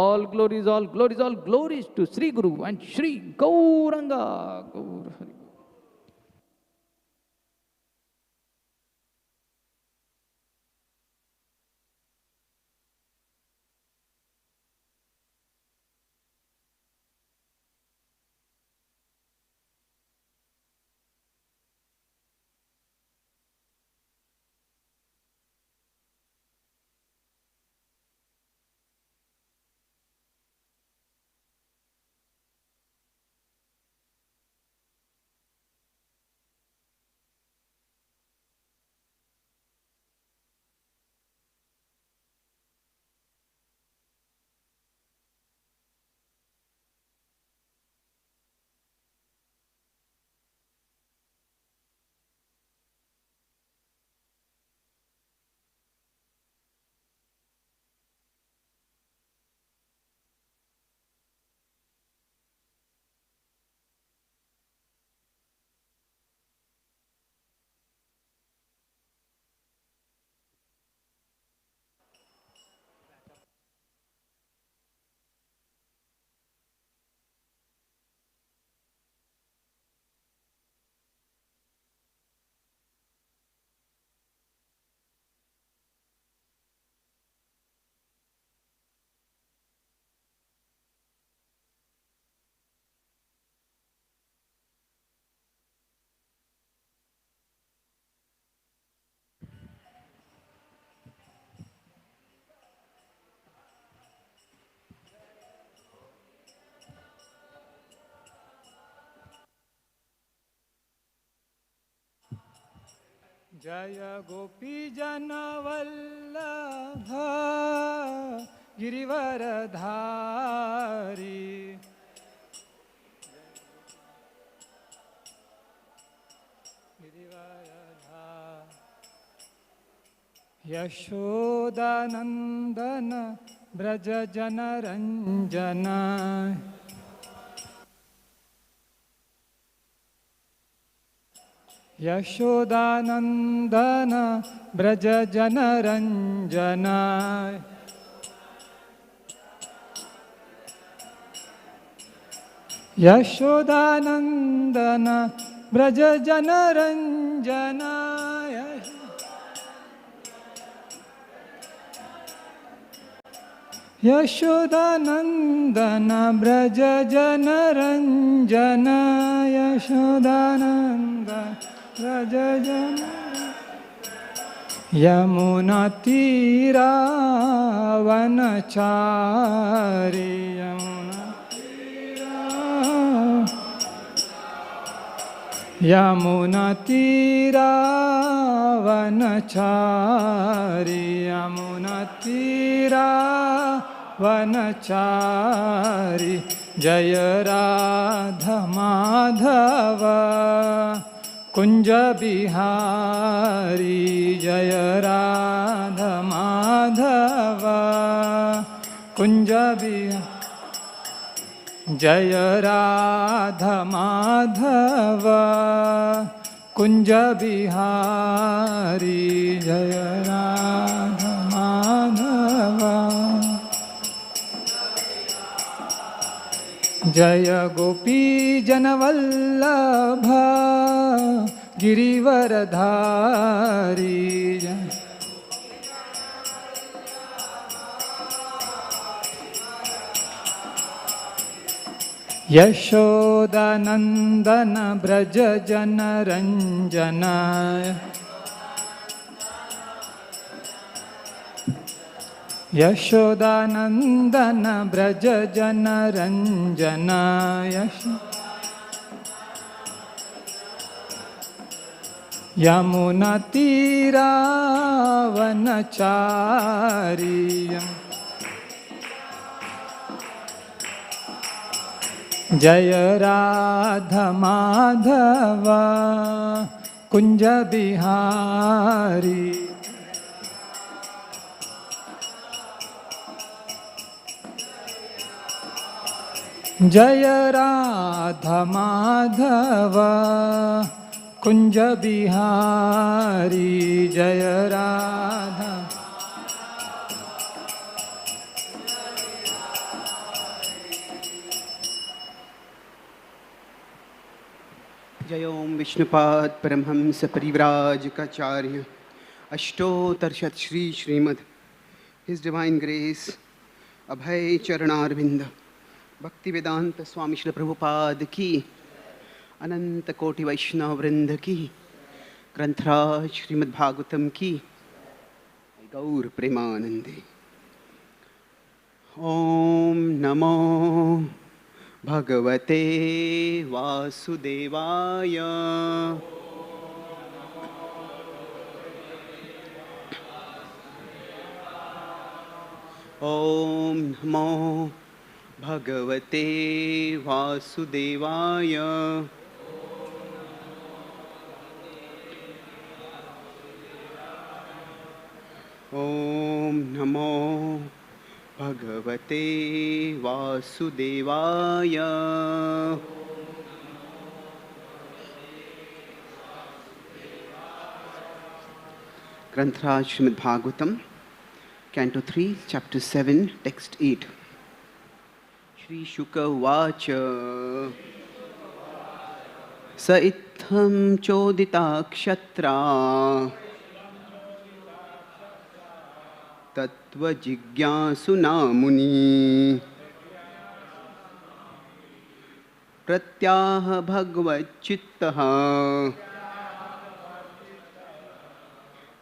All glories to Sri Guru and Sri Gauranga. Gaur Hari. जय गोपी जन वल्लभ गिरिवरधारी यशोदानंदन ब्रज जन रंजन यशोदानंदन ब्रज जन रंजन यशोदानंदन ब्रज जन रंजन यशोदानंदन ब्रज जन रंजन यशोदानंदन ब्रज जन यमुना तीरा वनचारी यमुना तीरा वनचारी यमुना तीरा वनचारी जय राधा माधव कुंज बिहारी जय राधा माधव कुंज बिहारी जय राधा माधव कुंज बिहारी जय राधा माधव जय गोपी जनवल्लभ गिरिवरधारी यशोदानंदन ब्रज जन रंजन यशोदानंदन ब्रज जन रंजन यमुना तीरा वनचारी जय राधा माधव कुंज बिहारी जय राधा माधव कुंज बिहारी जय राधा जय ओम विष्णुपाद परमहंस परिव्राजकाचार्य अष्टोत्तरशत श्री श्रीमद his divine grace Abhay Charanaravinda Bhaktivedanta स्वामी श्री प्रभुपाद की अनंत कोटि वैष्णव वृंद की ग्रंथराज श्रीमद् भागवतम की गौर प्रेमानंदे। ओम नमो भगवते वासुदेवाय। ओम नमो भगवते वासुदेवाय। ओम नमो भगवते वासुदेवाय। ग्रंथराज Srimad Bhagavatam canto 3 chapter 7 text 8। Shri Shuka उवाच स इत्थं चोदिता क्षत्रा तत्त्वजिज्ञासुना मुनि प्रत्याह भगवच्चित्तः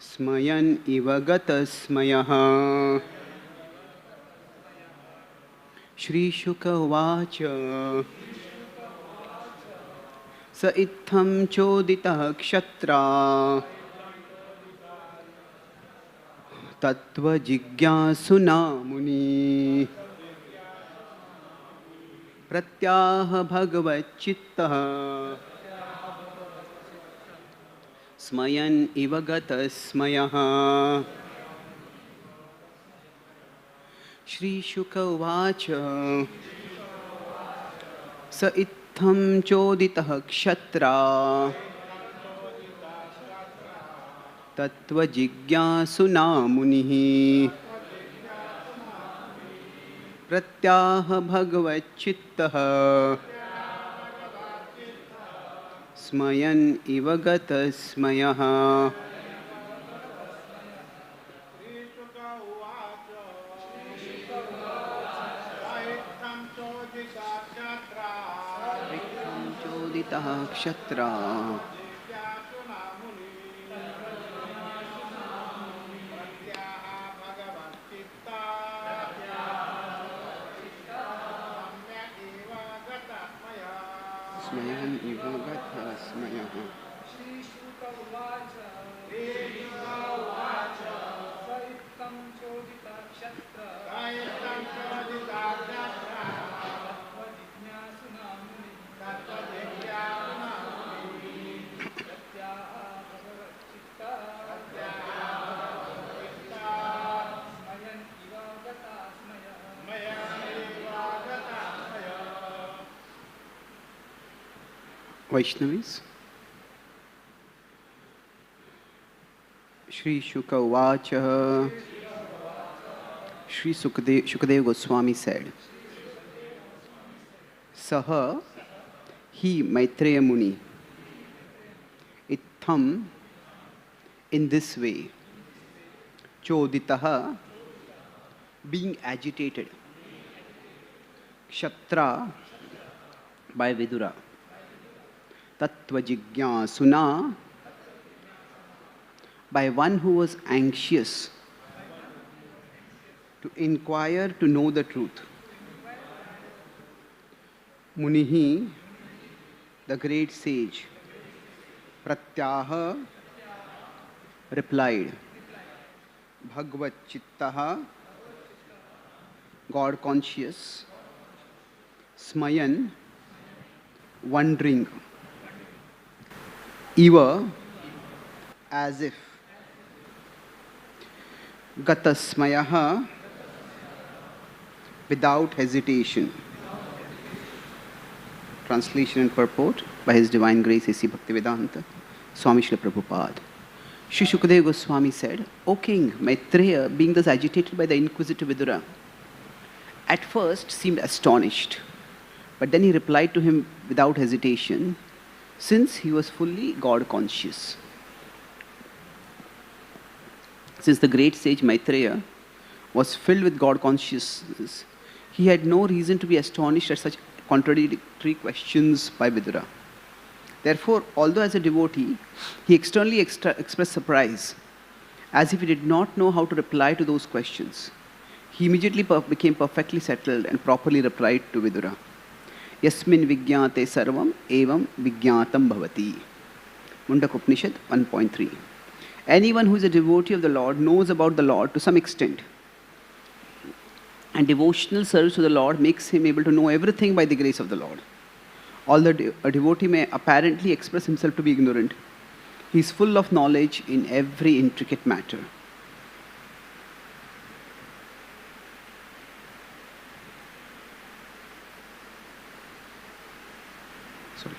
स्मयन् इव गतस्मयः। श्रीशुक उवाच स इत्थं चोदितः क्षत्रा तत्त्वजिज्ञासुना मुनि प्रत्याह भगवच्चित्तः स्मयन् इव गतस्मयः। श्रीशुक उवाच स इत्थं चोदितः क्षत्रा तत्त्वजिज्ञासुना मुनिः प्रत्याह भगवच्चित्तः स्मयन् इव गतस्मयः। चोदितः क्षत्रा स्मयन् इव गतस्मयः। Vaishnavis, Shri Shuka Uvacha, Shri Shukadev Goswami said, Saha, he Maitreya Muni, Itham, in this way, Choditaha, being agitated, Kshatra, by Vidura, Tattvajijñāsuna, by one who was anxious to inquire to know the truth. Munihi, the great sage, Pratyaha, replied, Bhagavad Chittaha, God conscious, Smayan, wondering, Eva, as if, Gatasmayaha, without hesitation. Translation and purport by His Divine Grace A.C. Bhaktivedanta, Swami Srila Prabhupada. Shri Shukadev Goswami said, O King, Maitreya, being thus agitated by the inquisitive Vidura, at first seemed astonished, but then he replied to him without hesitation, since he was fully God conscious. Since the great sage Maitreya was filled with God consciousness, he had no reason to be astonished at such contradictory questions by Vidura. Therefore, although as a devotee, he externally expressed surprise, as if he did not know how to reply to those questions, he immediately became perfectly settled and properly replied to Vidura. Yasmin Vijñāte Sarvam Evam Vijñātam Bhavati. Mundak Upanishad 1.3. Anyone who is a devotee of the Lord knows about the Lord to some extent. And devotional service to the Lord makes him able to know everything by the grace of the Lord. Although a devotee may apparently express himself to be ignorant, he is full of knowledge in every intricate matter. Sorry.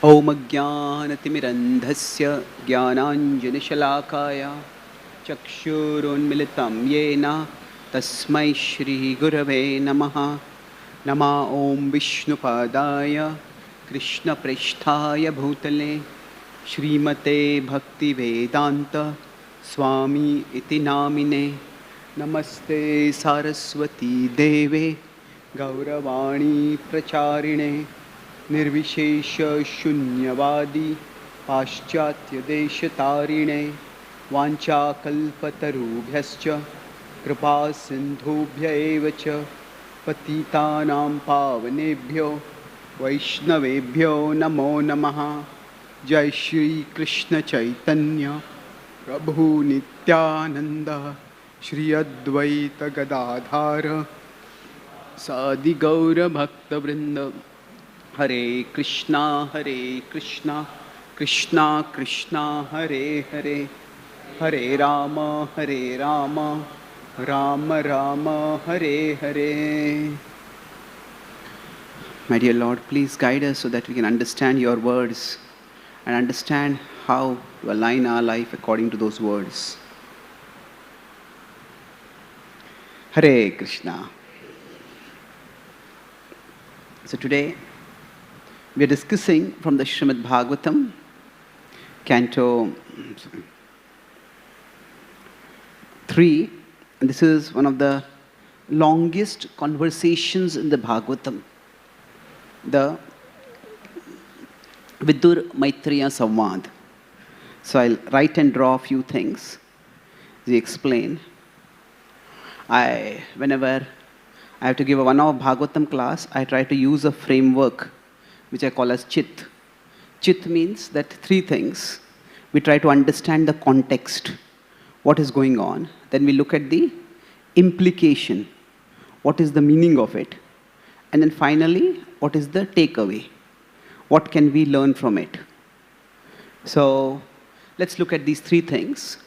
Om Ajnanatimirandhasya Jnananjanashalakaya Chakshurunmilitam Yena Tasmai Shri Gurave Namaha. Nama Om Vishnupadaya Krishna Preshthaya Bhutale Srimate Bhakti Vedanta Swami Iti Namine. Namaste Saraswati Deve Gauravani Pracharine Nirvishesha Shunyavadi Paschatya Deshatarine Vancha Kalpatarubhyascha Kripa Sindhubhya Evacha Patitanam Pavanebhyo Vaishnavebhyo Namo Namaha. Jai Shri Krishna Chaitanya Prabhu Nityananda Shri Advaita Gadadhara Sadi Gaura Bhakta Vrinda. Hare Krishna, Krishna Krishna, Hare Hare, Hare Rama, Rama Rama, Hare Hare. My dear Lord, please guide us so that we can understand your words and understand how to align our life according to those words. Hare Krishna. So today, we are discussing from the Srimad Bhagavatam, Canto 3. And this is one of the longest conversations in the Bhagavatam. The Vidur Maitreya Samvad. So I'll write and draw a few things. They explain. Whenever I have to give a 1 hour Bhagavatam class, I try to use a framework which I call as Chit. Chit means that 3 things. We try to understand the context, what is going on. Then we look at the implication, what is the meaning of it. And then finally, what is the takeaway? What can we learn from it? So let's look at these 3 things.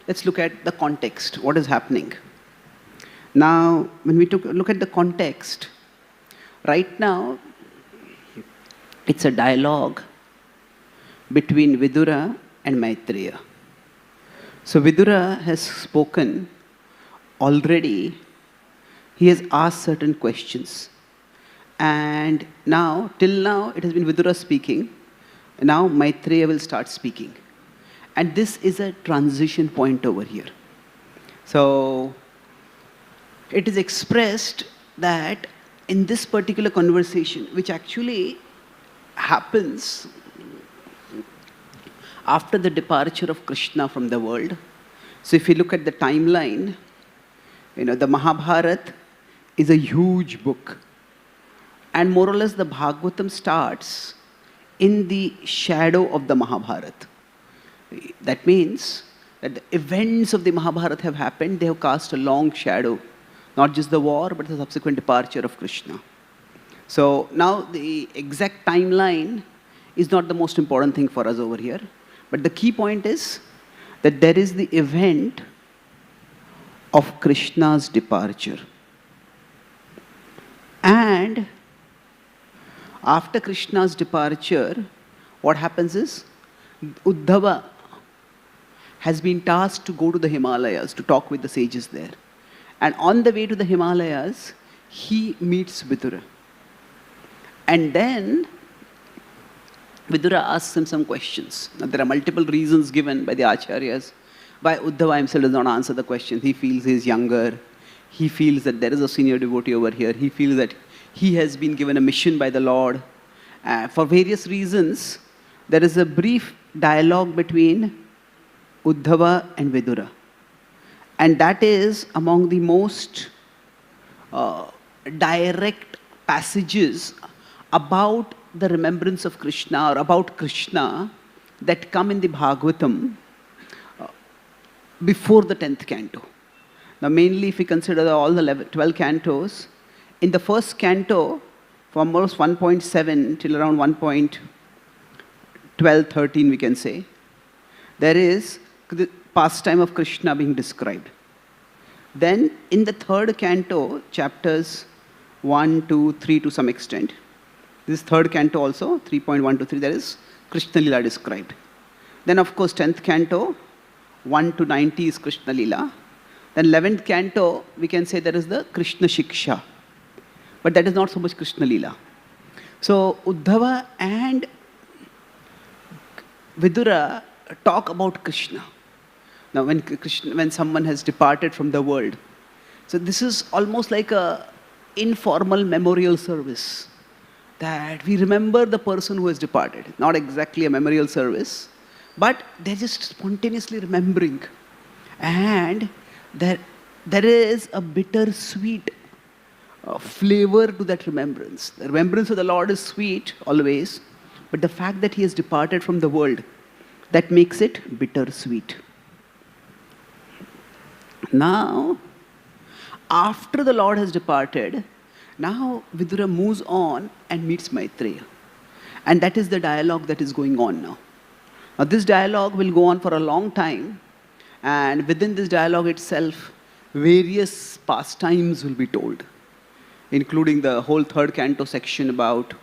Let's look at the context, what is happening. Now, when we look at the context, right now, it's a dialogue between Vidura and Maitreya. So Vidura has spoken already. He has asked certain questions. And now, till now, it has been Vidura speaking. Now Maitreya will start speaking. And this is a transition point over here. So it is expressed that in this particular conversation, which actually happens after the departure of Krishna from the world. So if you look at the timeline, the Mahabharata is a huge book. And more or less the Bhagavatam starts in the shadow of the Mahabharata. That means that the events of the Mahabharata have happened, they have cast a long shadow. Not just the war, but the subsequent departure of Krishna. So now the exact timeline is not the most important thing for us over here. But the key point is that there is the event of Krishna's departure. And after Krishna's departure, what happens is Uddhava has been tasked to go to the Himalayas to talk with the sages there. And on the way to the Himalayas, he meets Vidura. And then Vidura asks him some questions. Now, there are multiple reasons given by the Acharyas why Uddhava himself does not answer the question. He feels he is younger. He feels that there is a senior devotee over here. He feels that he has been given a mission by the Lord. For various reasons, there is a brief dialogue between Uddhava and Vidura. And that is among the most direct passages about the remembrance of Krishna or about Krishna that come in the Bhagavatam before the 10th canto. Now mainly if we consider all the 12 cantos, in the first canto, from almost 1.7 till around 1.12, 13 we can say, there is the pastime of Krishna being described. Then in the third canto, chapters 1, 2, 3 to some extent, this third canto also, 3.1 to 3, there is Krishna Lila described. Then of course 10th canto, 1 to 90 is Krishna Lila. Then 11th canto, we can say there is the Krishna Shiksha. But that is not so much Krishna Lila. So Uddhava and Vidura talk about Krishna. Now when someone has departed from the world. So this is almost like a informal memorial service. That we remember the person who has departed. Not exactly a memorial service, but they're just spontaneously remembering. And there is a bittersweet flavor to that remembrance. The remembrance of the Lord is sweet always, but the fact that he has departed from the world, that makes it bittersweet. Now, after the Lord has departed, now Vidura moves on and meets Maitreya. And that is the dialogue that is going on now. Now this dialogue will go on for a long time, and within this dialogue itself, various pastimes will be told, including the whole third canto section about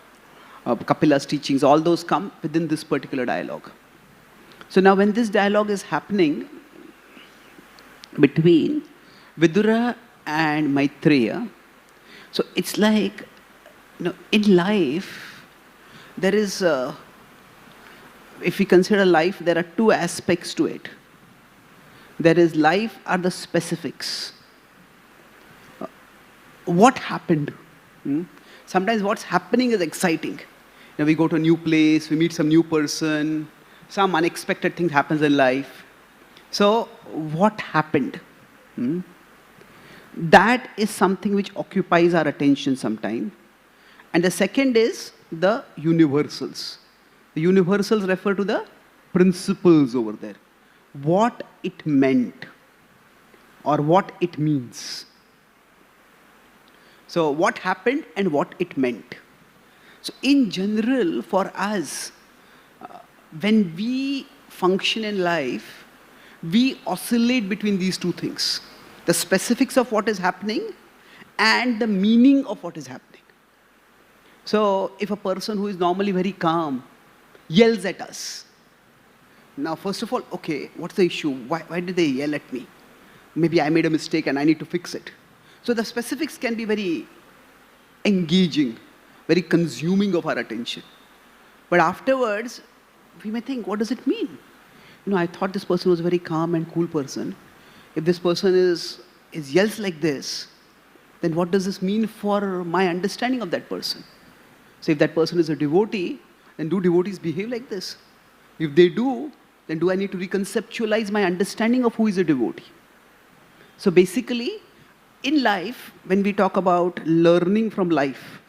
Kapila's teachings. All those come within this particular dialogue. So now when this dialogue is happening between Vidura and Maitreya, so it's like, in life, there is, if we consider life, there are two aspects to it. There is life are the specifics. What happened? Sometimes what's happening is exciting. We go to a new place, we meet some new person, some unexpected thing happens in life. So what happened? That is something which occupies our attention sometime. And the second is the universals. The universals refer to the principles over there. What it meant or what it means. So what happened and what it meant. So in general, for us, when we function in life, we oscillate between these two things. The specifics of what is happening and the meaning of what is happening. So if a person who is normally very calm yells at us, now first of all, okay, what's the issue? Why did they yell at me? Maybe I made a mistake and I need to fix it. So the specifics can be very engaging, very consuming of our attention. But afterwards, we may think, what does it mean? I thought this person was a very calm and cool person. If this person yells like this, then what does this mean for my understanding of that person? So if that person is a devotee, then do devotees behave like this? If they do, then do I need to reconceptualize my understanding of who is a devotee? So basically, in life, when we talk about learning from life,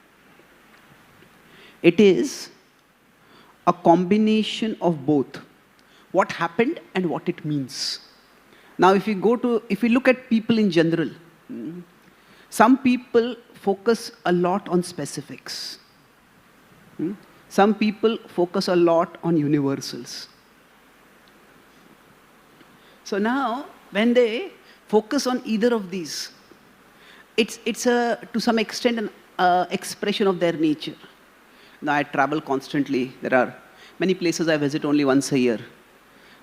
it is a combination of both. What happened and what it means. Now, if we look at people in general, some people focus a lot on specifics. Some people focus a lot on universals. So now, when they focus on either of these, it's to some extent an expression of their nature. Now, I travel constantly. There are many places I visit only once a year.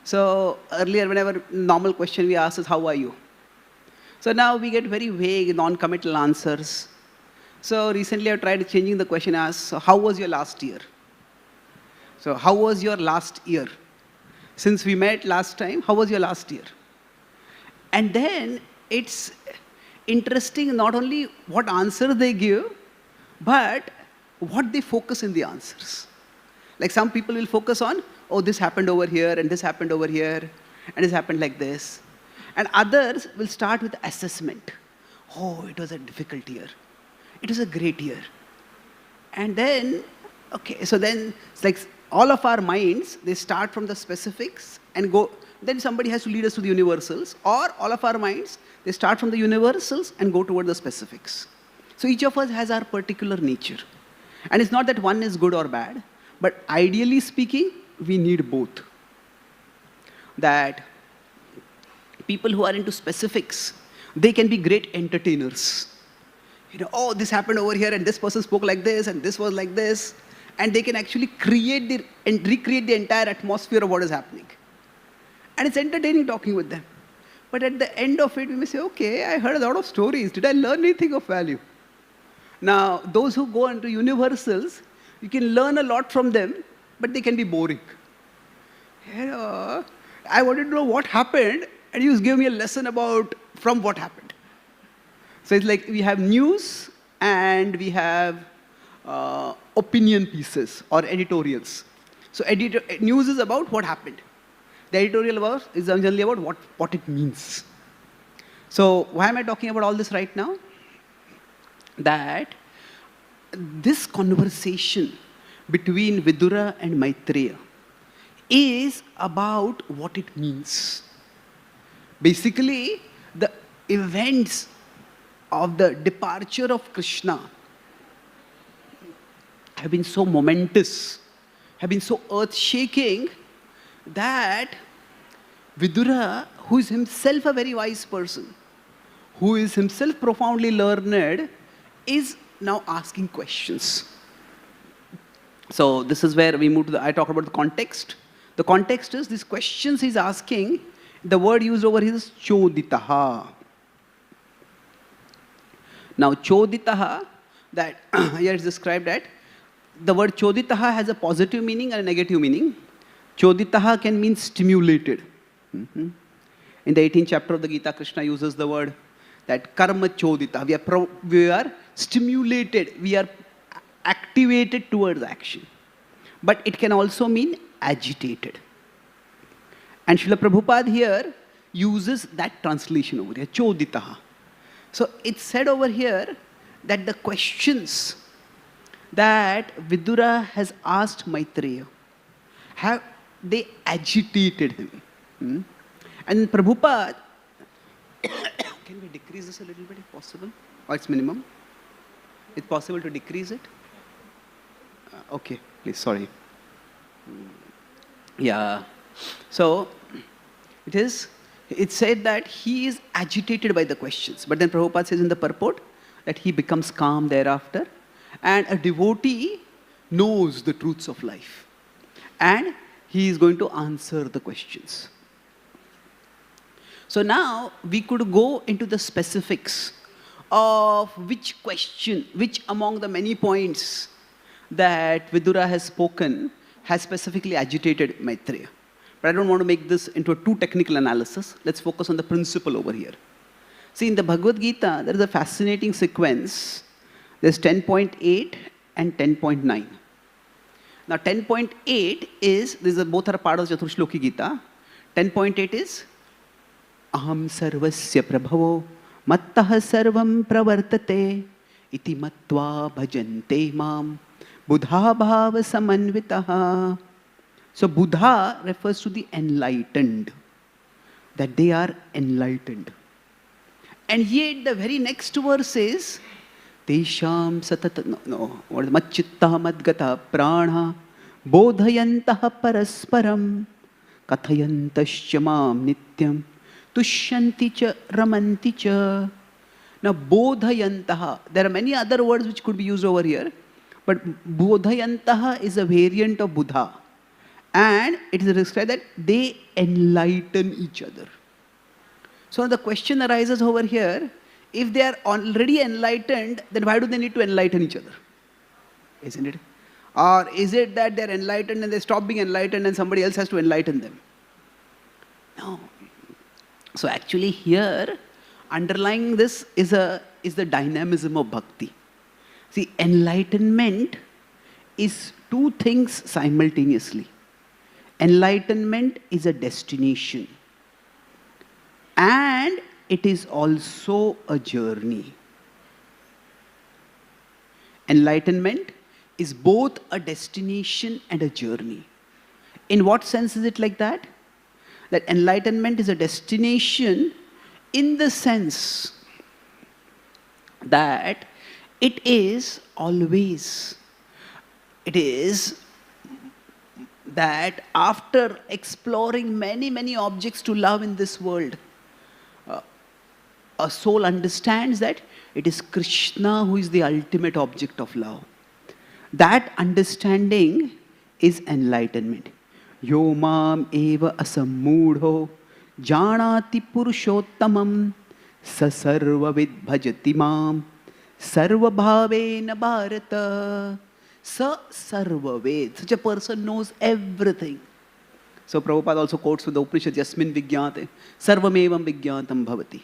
So earlier, whenever normal question we ask is, how are you? So now we get very vague, non-committal answers. So recently I tried changing the question as, so how was your last year? So how was your last year? Since we met last time, how was your last year? And then it's interesting not only what answer they give, but what they focus in the answers. Like some people will focus on, oh, this happened over here, and this happened over here, and this happened like this. And others will start with assessment. Oh, it was a difficult year. It was a great year. And then, okay, so then it's like all of our minds, they start from the specifics and go, then somebody has to lead us to the universals, or all of our minds, they start from the universals and go toward the specifics. So each of us has our particular nature. And it's not that one is good or bad, but ideally speaking, we need both. That people who are into specifics, they can be great entertainers. You know, oh, this happened over here, and this person spoke like this, and this was like this. And they can actually create and recreate the entire atmosphere of what is happening. And it's entertaining talking with them. But at the end of it, we may say, okay, I heard a lot of stories. Did I learn anything of value? Now, those who go into universals, you can learn a lot from them, but they can be boring. You know, I wanted to know what happened, and you just give me a lesson from what happened. So it's like we have news and we have opinion pieces or editorials. So news is about what happened. The editorial is generally about what it means. So why am I talking about all this right now? That this conversation between Vidura and Maitreya is about what it means. Basically, the events of the departure of Krishna have been so momentous, have been so earth-shaking, that Vidura, who is himself a very wise person, who is himself profoundly learned, is now asking questions. So this is where we move to I talk about the context. The context is these questions he's asking. The word used over here is choditaha. Now choditaha, that here is described that the word choditaha has a positive meaning and a negative meaning. Choditaha can mean stimulated. In the 18th chapter of the Gita, Krishna uses the word that karma chodita. We are stimulated, we are activated towards action. But it can also mean agitated. And Srila Prabhupada here uses that translation over here, choditaha. So it's said over here that the questions that Vidura has asked Maitreya, have they agitated him. And Prabhupada, can we decrease this a little bit if possible? Or it's minimum? It's possible to decrease it? Okay, please, sorry. Yeah. So, it's said that he is agitated by the questions. But then Prabhupada says in the purport that he becomes calm thereafter. And a devotee knows the truths of life. And he is going to answer the questions. So now we could go into the specifics of which question, which among the many points that Vidura has spoken has specifically agitated Maitreya. But I don't want to make this into a too technical analysis. Let's focus on the principle over here. See, in the Bhagavad Gita, there is a fascinating sequence. There's 10.8 and 10.9. Now 10.8 is, both are part of Chaturshloki Gita. 10.8 is, Aham sarvasya prabhavo mattaha sarvam pravartate iti matva bhajante mam buddha bhava samanvitaha. So Buddha refers to the enlightened, that they are enlightened. And yet the very next verse is, Tesham satata, Machitta madgata prana bodhayantaha parasparam kathayantascha mam nityam tushyanti cha ramanti cha. Now bodhayantaha, there are many other words which could be used over here, but bodhayantaha is a variant of Buddha. And it is described that they enlighten each other. So the question arises over here, if they are already enlightened, then why do they need to enlighten each other? Isn't it? Or is it that they are enlightened and they stop being enlightened and somebody else has to enlighten them? No. So actually here, underlying this is the dynamism of bhakti. See, enlightenment is two things simultaneously. Enlightenment is a destination. And it is also a journey. Enlightenment is both a destination and a journey. In what sense is it like that? That enlightenment is a destination in the sense that it is that after exploring many, many objects to love in this world, a soul understands that it is Krishna who is the ultimate object of love. That understanding is enlightenment. Yo mam eva asammudho janati purushottamam sasarva vidbhajati mam sarva bhavena bharata. Sa sarva ved. Such a person knows everything. So Prabhupada also quotes from the Upanishad, Yasmin Vijnate, Sarvamevam Vijnatam Bhavati.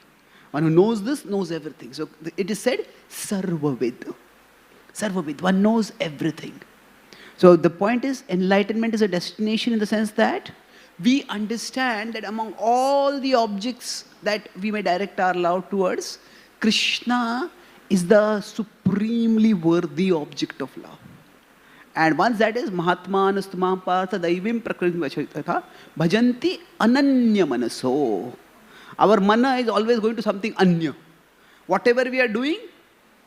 One who knows this knows everything. So it is said, Sarvavid. Sarvavid, one knows everything. So the point is, enlightenment is a destination in the sense that we understand that among all the objects that we may direct our love towards, Krishna is the supremely worthy object of love. And once that is, Mahatmanastumam Partha Daivim Prakritim Vachatha Bhajanti Ananya Manaso. Our mana is always going to something anya. Whatever we are doing,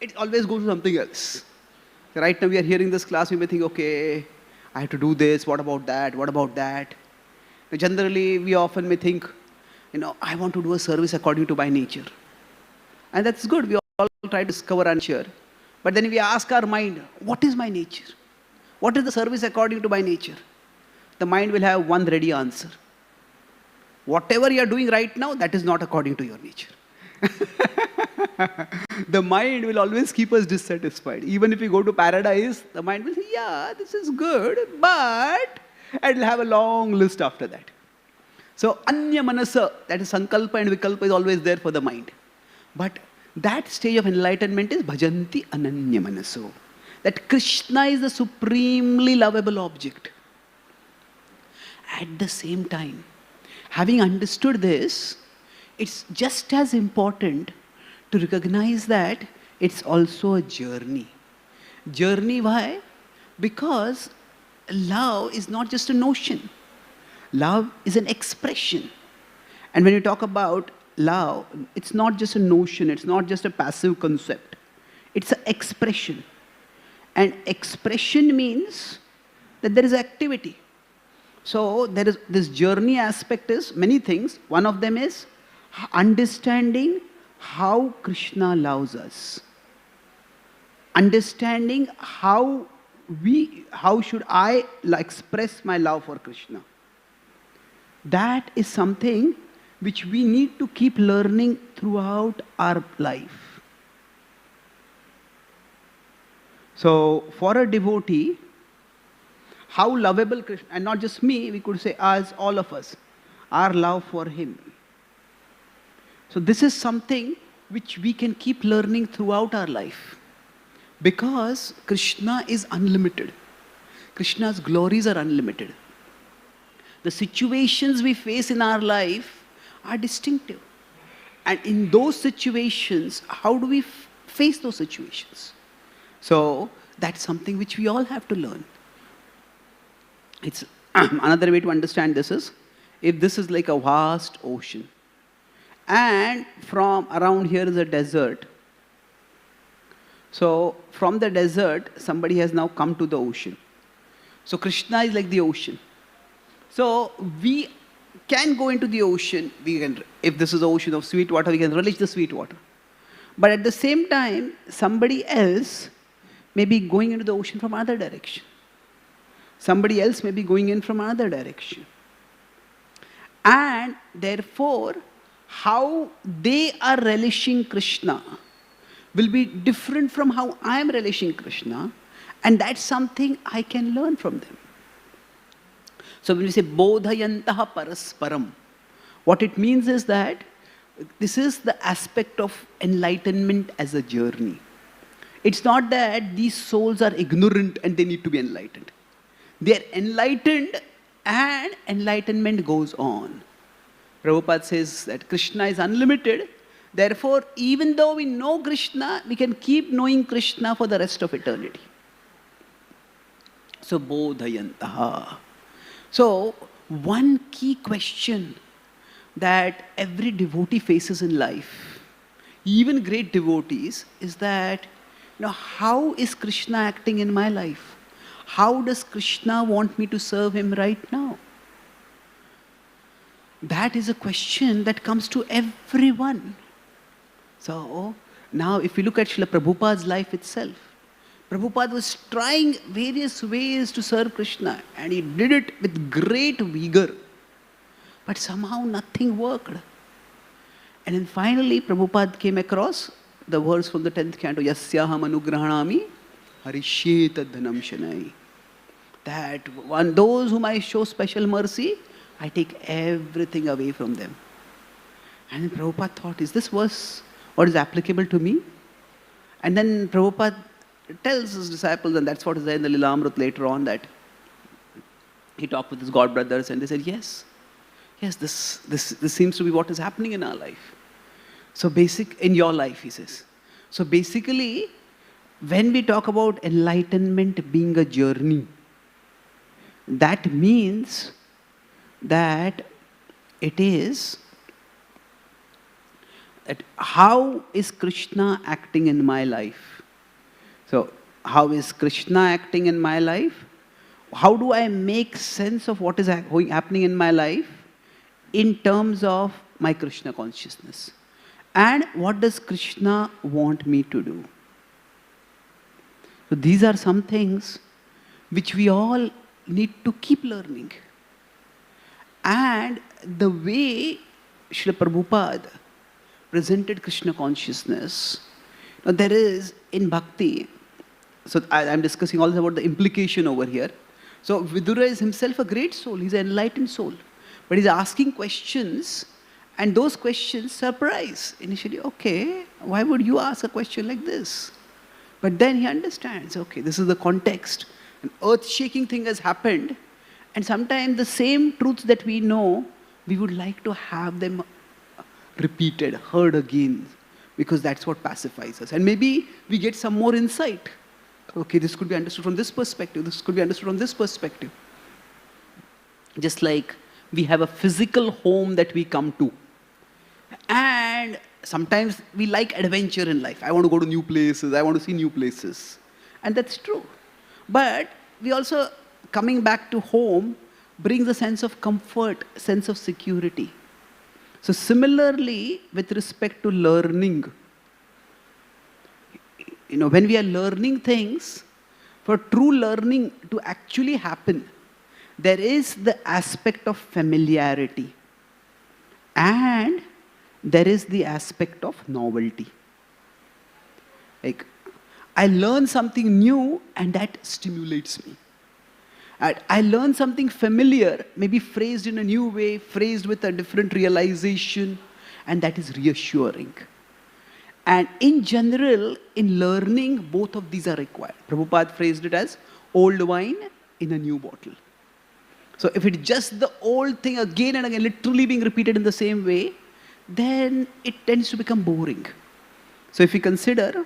it always goes to something else. Right now we are hearing this class, we may think, okay, I have to do this, what about that, what about that? Generally, we often may think, I want to do a service according to my nature. And that's good, we all try to discover our nature. But then we ask our mind, what is my nature? What is the service according to my nature? The mind will have one ready answer. Whatever you are doing right now, that is not according to your nature. The mind will always keep us dissatisfied. Even if we go to paradise, the mind will say, yeah, this is good, but it will have a long list after that. So, anya manasa, that is sankalpa and vikalpa, is always there for the mind. But that stage of enlightenment is bhajanti ananya manaso. That Krishna is the supremely lovable object. At the same time, having understood this, it's just as important to recognize that it's also a journey. Journey, why? Because love is not just a notion. Love is an expression. And when you talk about love, it's not just a notion, it's not just a passive concept. It's an expression. And expression means that there is activity. So there is this journey aspect is many things. One of them is understanding how Krishna loves us. Understanding how should I express my love for Krishna. That is something which we need to keep learning throughout our life. So for a devotee, how lovable Krishna, and not just me, we could say as all of us, our love for him. So this is something which we can keep learning throughout our life. Because Krishna is unlimited. Krishna's glories are unlimited. The situations we face in our life are distinctive. And in those situations, how do we face those situations? So that's something which we all have to learn. It's another way to understand this is, if this is like a vast ocean, and from around here is a desert. So from the desert, somebody has now come to the ocean. So Krishna is like the ocean. So we can go into the ocean. We can, if this is the ocean of sweet water, we can relish the sweet water. But at the same time, somebody else may be going into the ocean from another direction. Somebody else may be going in from another direction. And therefore, how they are relishing Krishna will be different from how I am relishing Krishna, and that's something I can learn from them. So when we say bodhayantaha parasparam, what it means is that this is the aspect of enlightenment as a journey. It's not that these souls are ignorant and they need to be enlightened. They are enlightened and enlightenment goes on. Prabhupada says that Krishna is unlimited. Therefore, even though we know Krishna, we can keep knowing Krishna for the rest of eternity. So, bodhayantaha. So, one key question that every devotee faces in life, even great devotees, is that, how is Krishna acting in my life? How does Krishna want me to serve him right now? That is a question that comes to everyone. So, now if we look at Srila Prabhupada's life itself, Prabhupada was trying various ways to serve Krishna, and he did it with great vigor. But somehow nothing worked. And then finally Prabhupada came across the verse from the 10th canto, Yasyaham anugrahanami harishyeta dhanam shanai. That those whom I show special mercy, I take everything away from them. And then Prabhupada thought, is this verse what is applicable to me? And then Prabhupada tells his disciples, and that's what is there in the Lilamrut later on, that he talked with his god brothers and they said, yes, this seems to be what is happening in our life. So in your life, he says. So basically, when we talk about enlightenment being a journey, that means that it is that how is Krishna acting in my life? So, how is Krishna acting in my life? How do I make sense of what is happening in my life in terms of my Krishna consciousness? And what does Krishna want me to do? So these are some things which we all need to keep learning. And the way Srila Prabhupada presented Krishna consciousness, there is in bhakti, so I'm discussing all about the implication over here. So Vidura is himself a great soul, he's an enlightened soul. But he's asking questions, and those questions surprise. Initially, okay, why would you ask a question like this? But then he understands, okay, this is the context. An earth-shaking thing has happened, and sometimes the same truths that we know, we would like to have them repeated, heard again, because that's what pacifies us. And maybe we get some more insight. Okay, this could be understood from this perspective, this could be understood from this perspective. Just like we have a physical home that we come to. And sometimes we like adventure in life. I want to go to new places, I want to see new places. And that's true. But we also, coming back to home, brings a sense of comfort, sense of security. So similarly, with respect to learning, when we are learning things, for true learning to actually happen, there is the aspect of familiarity and there is the aspect of novelty. Like, I learn something new and that stimulates me. I learn something familiar, maybe phrased in a new way, phrased with a different realization, and that is reassuring. And in general, in learning, both of these are required. Prabhupada phrased it as old wine in a new bottle. So if it's just the old thing again and again, literally being repeated in the same way, then it tends to become boring. So if we consider,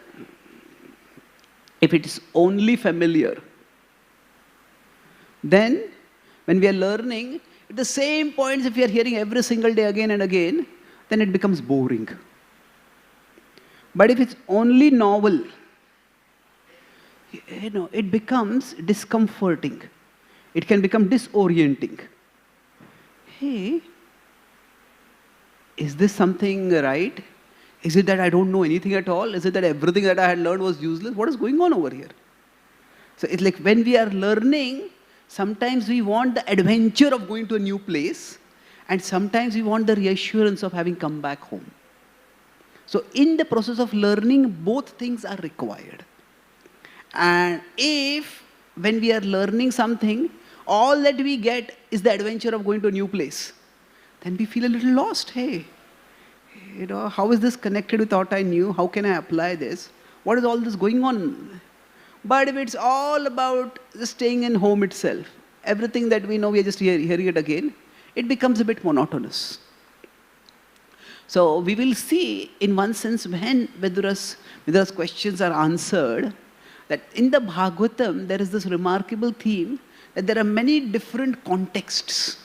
if it is only familiar, then when we are learning, at the same points, if we are hearing every single day again and again, then it becomes boring. But if it's only novel, it becomes discomforting. It can become disorienting. Hey, is this something right? Is it that I don't know anything at all? Is it that everything that I had learned was useless? What is going on over here? So it's like when we are learning, Sometimes we want the adventure of going to a new place, and sometimes we want the reassurance of having come back home. So in the process of learning, both things are required. And if, when we are learning something, all that we get is the adventure of going to a new place, then we feel a little lost. Hey, how is this connected with what I knew? How can I apply this? What is all this going on? But if it's all about just staying in home itself, everything that we know, we are just hearing it again, it becomes a bit monotonous. So we will see, in one sense, when Vidura's questions are answered, that in the Bhagavatam, there is this remarkable theme that there are many different contexts.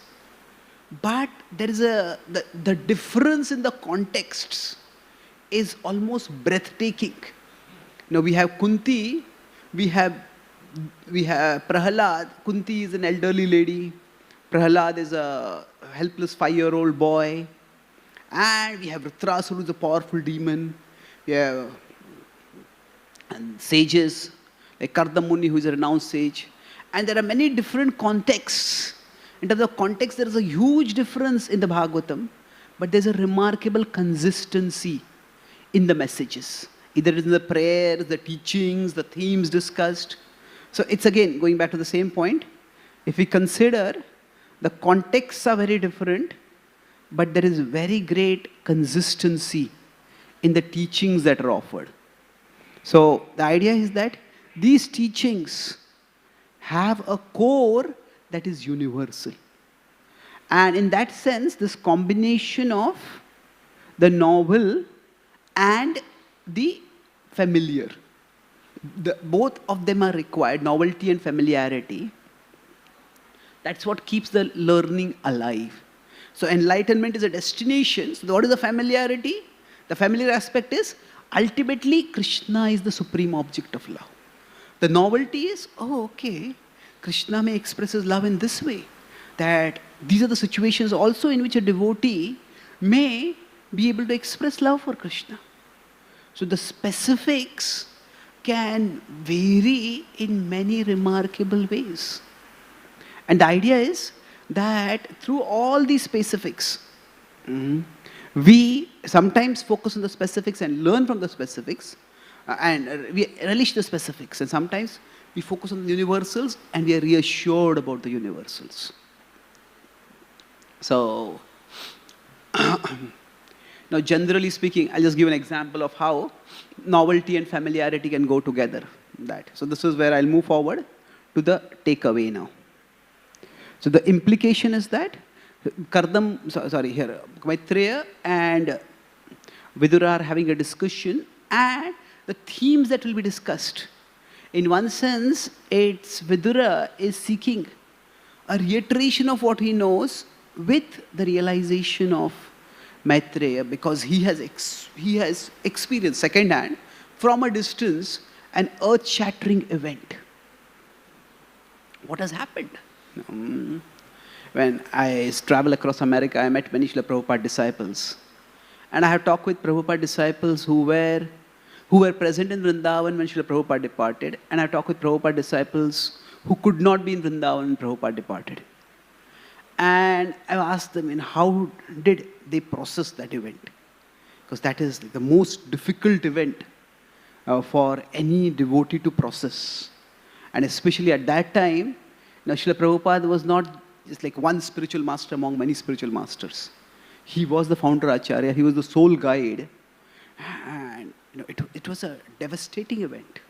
But there is the difference in the contexts is almost breathtaking. Now we have Kunti, we have Prahalad. Kunti is an elderly lady. Prahalad is a helpless 5-year-old boy. And we have Ritrasura, who is a powerful demon. We have sages like Kardamuni, who is a renowned sage. And there are many different contexts. In terms of context, there is a huge difference in the Bhagavatam, but there's a remarkable consistency in the messages. Either in the prayers, the teachings, the themes discussed. So it's again going back to the same point. If we consider the contexts are very different, but there is very great consistency in the teachings that are offered. So the idea is that these teachings have a core that is universal. And in that sense, this combination of the novel and the familiar, both of them are required, novelty and familiarity. That's what keeps the learning alive. So enlightenment is a destination. So what is the familiarity? The familiar aspect is, ultimately, Krishna is the supreme object of love. The novelty is, okay, Krishna may express his love in this way. That these are the situations also in which a devotee may be able to express love for Krishna. So the specifics can vary in many remarkable ways. And the idea is that through all these specifics, we sometimes focus on the specifics and learn from the specifics, and we relish the specifics. And sometimes we focus on the universals and we are reassured about the universals. So, now generally speaking, I'll just give an example of how novelty and familiarity can go together. So this is where I'll move forward to the takeaway now. So the implication is that Maitreya and Vidura are having a discussion, and the themes that will be discussed, in one sense, it's Vidura is seeking a reiteration of what he knows with the realization of Maitreya, because he has experienced secondhand, from a distance, an earth-shattering event. What has happened? When I travel across America, I met many Srila Prabhupada disciples. And I have talked with Prabhupada disciples who were present in Vrindavan when Srila Prabhupada departed. And I talked with Prabhupada disciples who could not be in Vrindavan when Prabhupada departed. And I asked them, how did they process that event? Because that is the most difficult event for any devotee to process. And especially at that time, Srila Prabhupada was not just like one spiritual master among many spiritual masters. He was the founder Acharya, he was the sole guide. And it was a devastating event.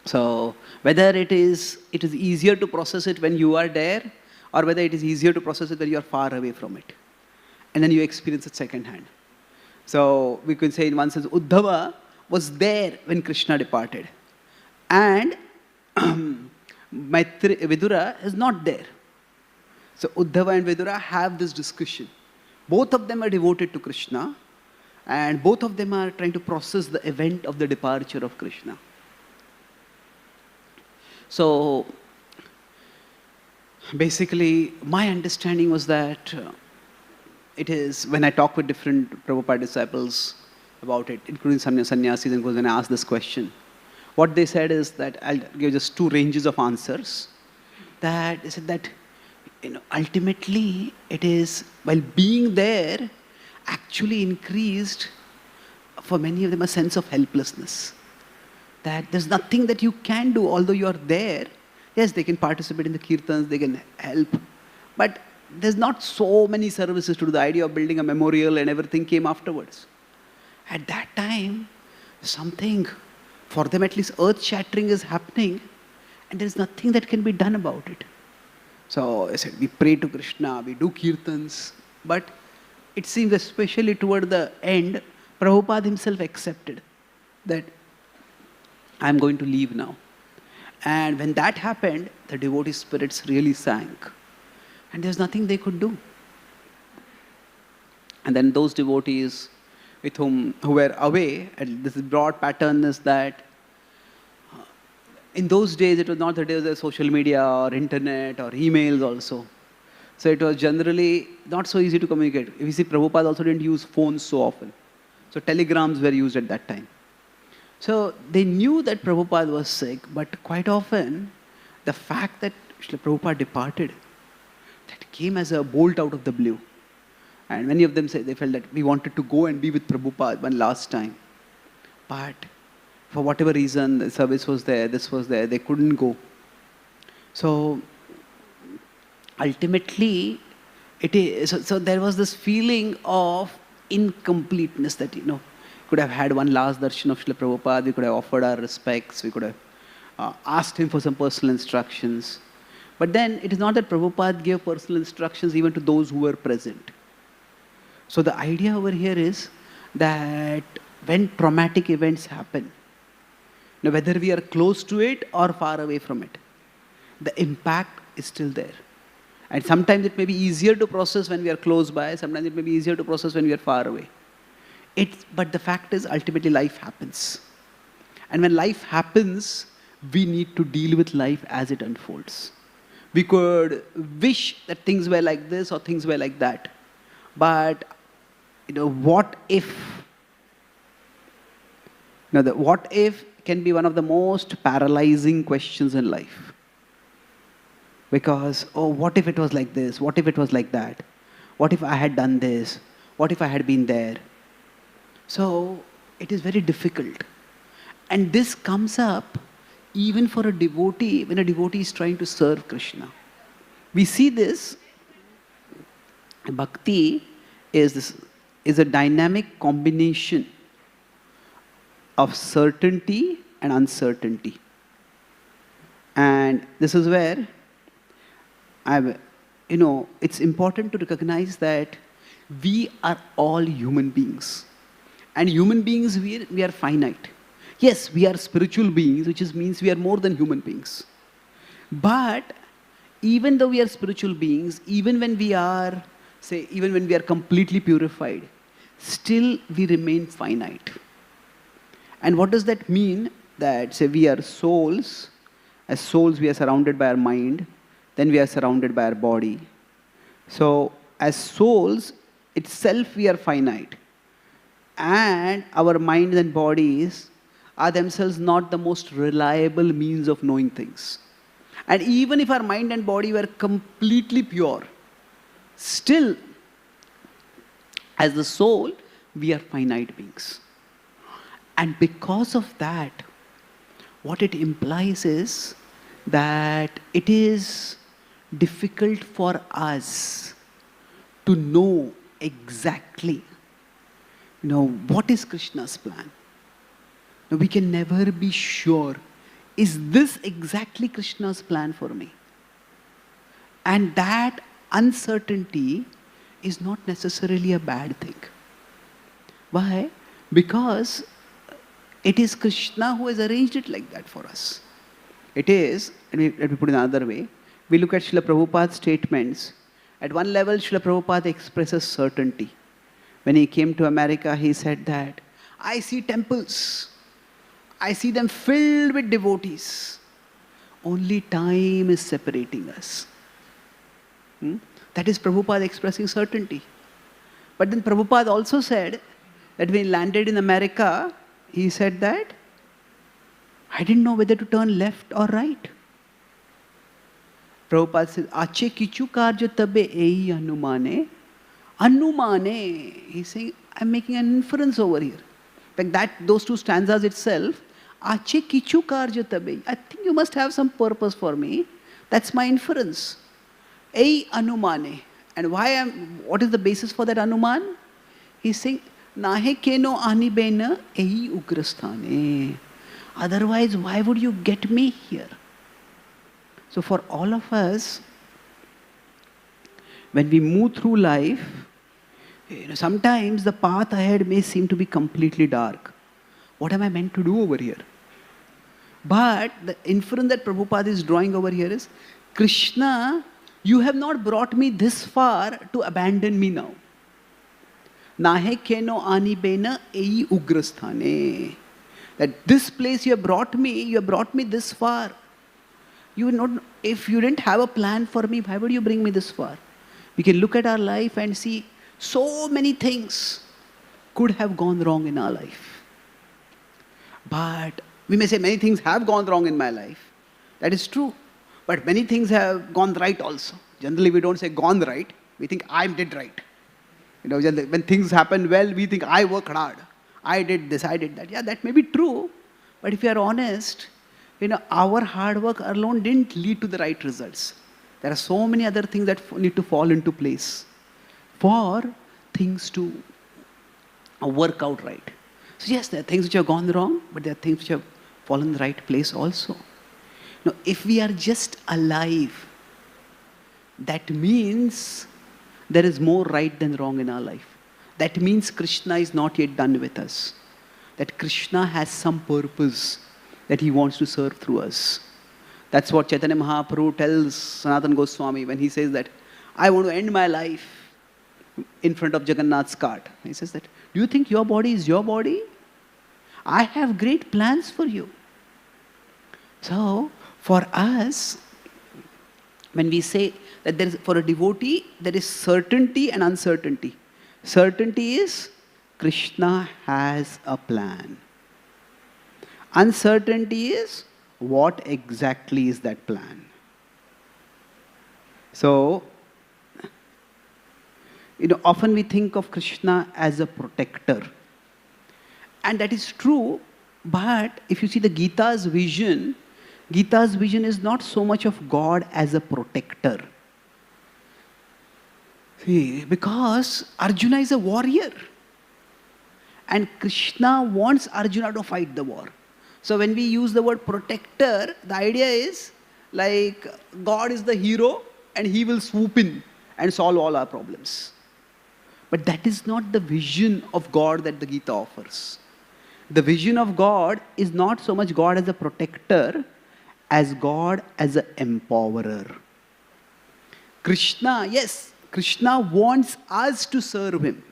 So whether it is easier to process it when you are there, or whether it is easier to process it when you are far away from it. And then you experience it secondhand. So we could say in one sense, Uddhava was there when Krishna departed. And Vidura is not there. So Uddhava and Vidura have this discussion. Both of them are devoted to Krishna, and both of them are trying to process the event of the departure of Krishna. So basically, my understanding was that it is, when I talk with different Prabhupada disciples about it, including sannyasis, and when I ask this question, what they said is that I'll give just two ranges of answers. that they said that, ultimately it is, while being there, actually increased for many of them a sense of helplessness. That there's nothing that you can do, although you are there. Yes, they can participate in the kirtans, they can help, but there's not so many services to do. The idea of building a memorial and everything came afterwards. At that time, something, for them at least, earth-shattering is happening, and there's nothing that can be done about it. So I said, we pray to Krishna, we do kirtans, but it seems especially toward the end, Prabhupada himself accepted that I'm going to leave now. And when that happened, the devotee spirits really sank. And there's nothing they could do. And then those devotees who were away, and this broad pattern is that in those days, it was not the days of social media or internet or emails also. So it was generally not so easy to communicate. If you see, Prabhupada also didn't use phones so often. So telegrams were used at that time. So they knew that Prabhupada was sick, but quite often, the fact that Srila Prabhupada departed, that came as a bolt out of the blue. And many of them said they felt that we wanted to go and be with Prabhupada one last time. But for whatever reason, the service was there, this was there, they couldn't go. So ultimately, so there was this feeling of incompleteness that, could have had one last darshan of Srila Prabhupada, we could have offered our respects, we could have asked him for some personal instructions. But then it is not that Prabhupada gave personal instructions even to those who were present. So the idea over here is that when traumatic events happen, whether we are close to it or far away from it, the impact is still there. And sometimes it may be easier to process when we are close by, sometimes it may be easier to process when we are far away. But the fact is, ultimately life happens. And when life happens, we need to deal with life as it unfolds. We could wish that things were like this or things were like that. But, what if? The what if can be one of the most paralyzing questions in life. Because, what if it was like this? What if it was like that? What if I had done this? What if I had been there? So it is very difficult. And this comes up even for a devotee, when a devotee is trying to serve Krishna. We see this. Bhakti is a dynamic combination of certainty and uncertainty. And this is where it's important to recognize that we are all human beings. And human beings, we are finite. Yes, we are spiritual beings, which means we are more than human beings. But even though we are spiritual beings, even when we are completely purified, still we remain finite. And what does that mean? That, say, we are souls. As souls, we are surrounded by our mind. Then we are surrounded by our body. So, as souls, itself we are finite. And our minds and bodies are themselves not the most reliable means of knowing things. And even if our mind and body were completely pure, still, as the soul, we are finite beings. And because of that, what it implies is that it is difficult for us to know exactly, what is Krishna's plan. Now, we can never be sure, is this exactly Krishna's plan for me? And that uncertainty is not necessarily a bad thing. Why? Because it is Krishna who has arranged it like that for us. It is, let me put it another way, we look at Srila Prabhupada's statements. At one level, Srila Prabhupada expresses certainty. When he came to America, he said that, I see temples. I see them filled with devotees. Only time is separating us. That is Prabhupada expressing certainty. But then Prabhupada also said that when he landed in America, he said that, I didn't know whether to turn left or right. Prabhupada says, Ache kichu karya tabe ei anumane. Anumane. He's saying, I'm making an inference over here. Like that, those two stanzas itself, Ache kichu karya tabe. I think you must have some purpose for me. That's my inference. Ei anumane. And what is the basis for that anuman? He's saying, Nahe keno anibena ei ugrasthane. Otherwise, why would you get me here? So for all of us, when we move through life, sometimes the path ahead may seem to be completely dark. What am I meant to do over here? But the inference that Prabhupada is drawing over here is, Krishna, you have not brought me this far to abandon me now. Nahe keno anibena ei ugrasthane. That this place you have brought me this far. If you didn't have a plan for me, why would you bring me this far? We can look at our life and see so many things could have gone wrong in our life. But we may say many things have gone wrong in my life. That is true. But many things have gone right also. Generally, we don't say gone right. We think I did right. When things happen well, we think I worked hard. I did this, I did that. Yeah, that may be true. But if you are honest, our hard work alone didn't lead to the right results. There are so many other things that need to fall into place for things to work out right. So yes, there are things which have gone wrong, but there are things which have fallen in the right place also. Now, if we are just alive, that means there is more right than wrong in our life. That means Krishna is not yet done with us. That Krishna has some purpose that he wants to serve through us. That's what Chaitanya Mahaprabhu tells Sanatana Goswami when he says that, I want to end my life in front of Jagannath's cart. He says that, do you think your body is your body? I have great plans for you. So, for us, when we say that for a devotee, there is certainty and uncertainty. Certainty is Krishna has a plan. Uncertainty is what exactly is that plan. So, often we think of Krishna as a protector. And that is true, but if you see the Gita's vision is not so much of God as a protector. See, because Arjuna is a warrior. And Krishna wants Arjuna to fight the war. So when we use the word protector, the idea is like God is the hero and he will swoop in and solve all our problems. But that is not the vision of God that the Gita offers. The vision of God is not so much God as a protector as God as an empowerer. Krishna wants us to serve him.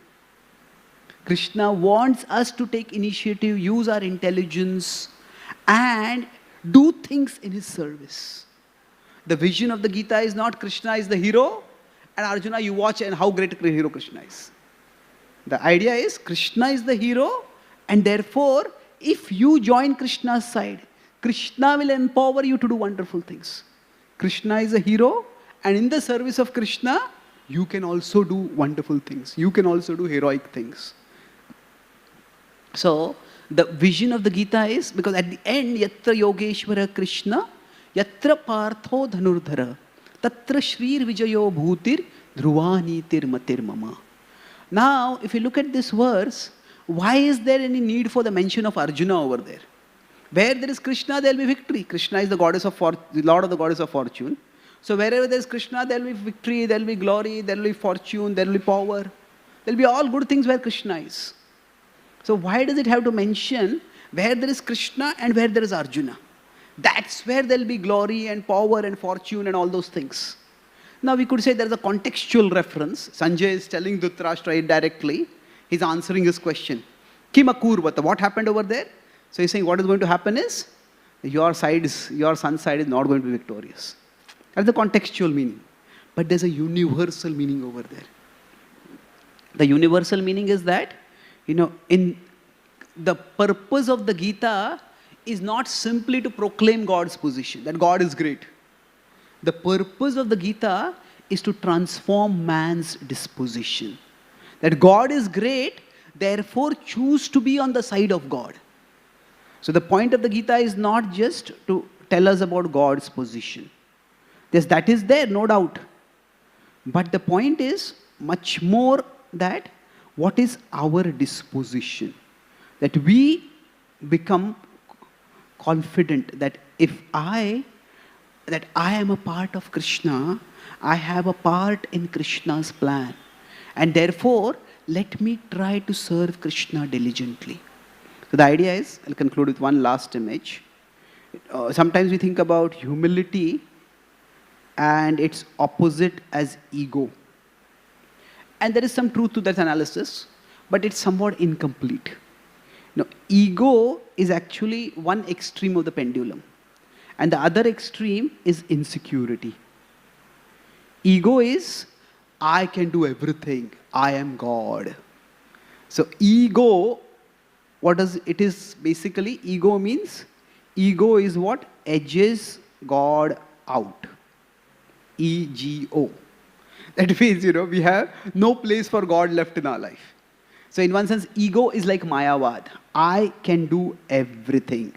Krishna wants us to take initiative, use our intelligence, and do things in his service. The vision of the Gita is not Krishna is the hero, and Arjuna, you watch and how great a hero Krishna is. The idea is Krishna is the hero, and therefore, if you join Krishna's side, Krishna will empower you to do wonderful things. Krishna is a hero, and in the service of Krishna, you can also do wonderful things. You can also do heroic things. So, the vision of the Gita is, because at the end, Yatra Yogeshwara Krishna, Yatra Partho Dhanurdhara, Tatra Shrir Vijayo Bhutir, Dhruvanitir Matir Mama. Now, if you look at this verse, why is there any need for the mention of Arjuna over there? Where there is Krishna, there will be victory. Krishna is the goddess of the Lord of the goddess of fortune. So wherever there is Krishna, there will be victory, there will be glory, there will be fortune, there will be power. There will be all good things where Krishna is. So why does it have to mention where there is Krishna and where there is Arjuna? That's where there will be glory and power and fortune and all those things. Now we could say there is a contextual reference. Sanjay is telling Dhritarashtra indirectly. He's answering his question. Kim akurvata, what happened over there? So he's saying what is going to happen is your son's side is not going to be victorious. That's the contextual meaning. But there's a universal meaning over there. The universal meaning is that, in the purpose of the Gita is not simply to proclaim God's position, that God is great. The purpose of the Gita is to transform man's disposition. That God is great, therefore choose to be on the side of God. So the point of the Gita is not just to tell us about God's position. Yes, that is there, no doubt. But the point is much more that what is our disposition? That we become confident that if I am a part of Krishna, I have a part in Krishna's plan. And therefore, let me try to serve Krishna diligently. So the idea is, I'll conclude with one last image. Sometimes we think about humility and its opposite as ego. And there is some truth to that analysis, but it's somewhat incomplete. Now, ego is actually one extreme of the pendulum, and the other extreme is insecurity. Ego is, I can do everything, I am God. So ego, what does it is basically? Ego means, ego is what edges God out. E-G-O. That means, we have no place for God left in our life. So in one sense, ego is like Mayavad. I can do everything.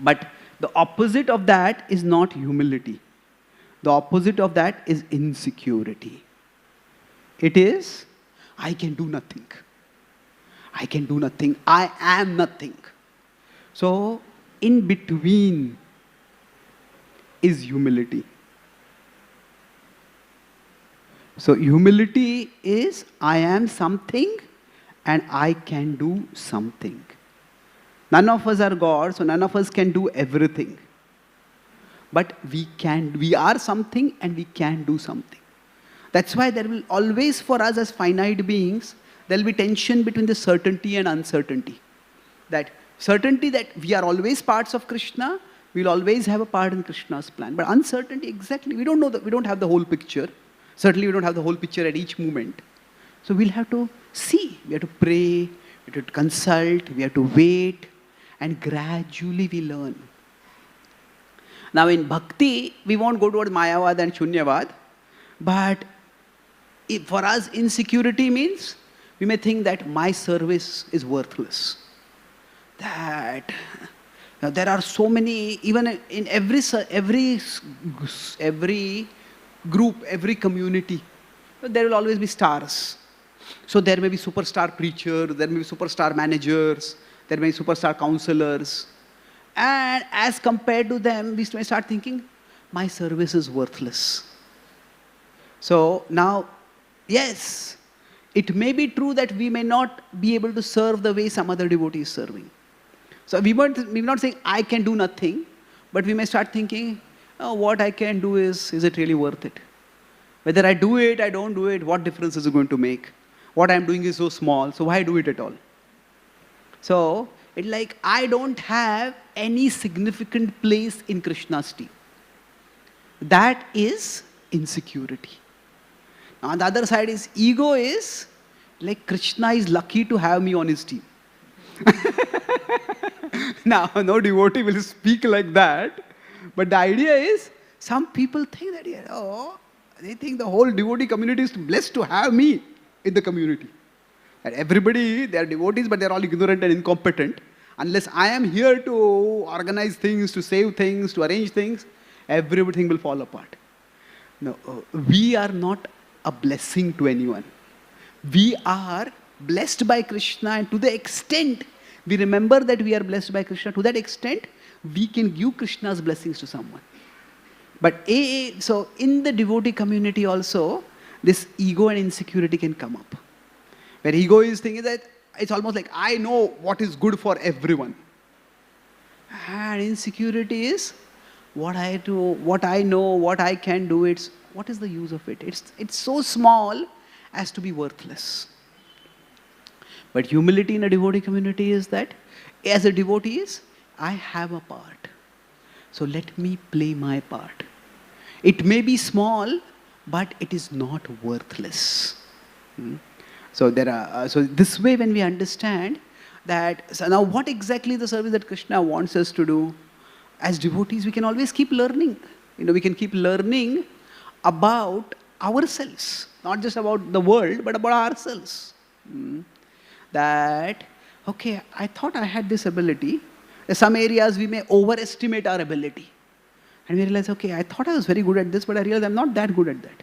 But the opposite of that is not humility. The opposite of that is insecurity. It is, I can do nothing. I can do nothing. I am nothing. So in between is humility. So humility is, I am something and I can do something. None of us are God, so none of us can do everything. But we are something and we can do something. That's why there will always, for us as finite beings, there will be tension between the certainty and uncertainty. That certainty that we are always parts of Krishna, we will always have a part in Krishna's plan. But uncertainty, exactly, we don't know that, we don't have the whole picture. Certainly we don't have the whole picture at each moment. So we'll have to see, we have to pray, we have to consult, we have to wait, and gradually we learn. Now in bhakti, we won't go towards Mayavad and Shunyavad, but for us insecurity means, we may think that my service is worthless. That there are so many, even in every group, every community, there will always be stars. So there may be superstar preachers, there may be superstar managers, there may be superstar counselors. And as compared to them, we may start thinking, my service is worthless. So now, yes, it may be true that we may not be able to serve the way some other devotee is serving. So we may not say, I can do nothing, but we may start thinking, oh, what I can do is it really worth it? Whether I do it, I don't do it, what difference is it going to make? What I'm doing is so small, so why do it at all? So, it's like I don't have any significant place in Krishna's team. That is insecurity. Now, on the other side is ego is like Krishna is lucky to have me on his team. Now, no devotee will speak like that. But the idea is, some people think that, they think the whole devotee community is blessed to have me in the community. And everybody, they are devotees, but they are all ignorant and incompetent. Unless I am here to organize things, to save things, to arrange things, everything will fall apart. No, we are not a blessing to anyone. We are blessed by Krishna, and to the extent we remember that we are blessed by Krishna, to that extent we can give Krishna's blessings to someone. But so in the devotee community also, this ego and insecurity can come up. Where ego is thinking that it's almost like I know what is good for everyone. And insecurity is what I do, what I know, what I can do, what is the use of it? It's so small as to be worthless. But humility in a devotee community is that as a devotee I have a part. So let me play my part. It may be small, but it is not worthless. So so this way when we understand that, so now what exactly is the service that Krishna wants us to do? as devotees, we can always keep learning. We can keep learning about ourselves, not just about the world, but about ourselves. That, okay, I thought I had this ability. In some areas, we may overestimate our ability. And we realize, okay, I thought I was very good at this, but I realized I'm not that good at that.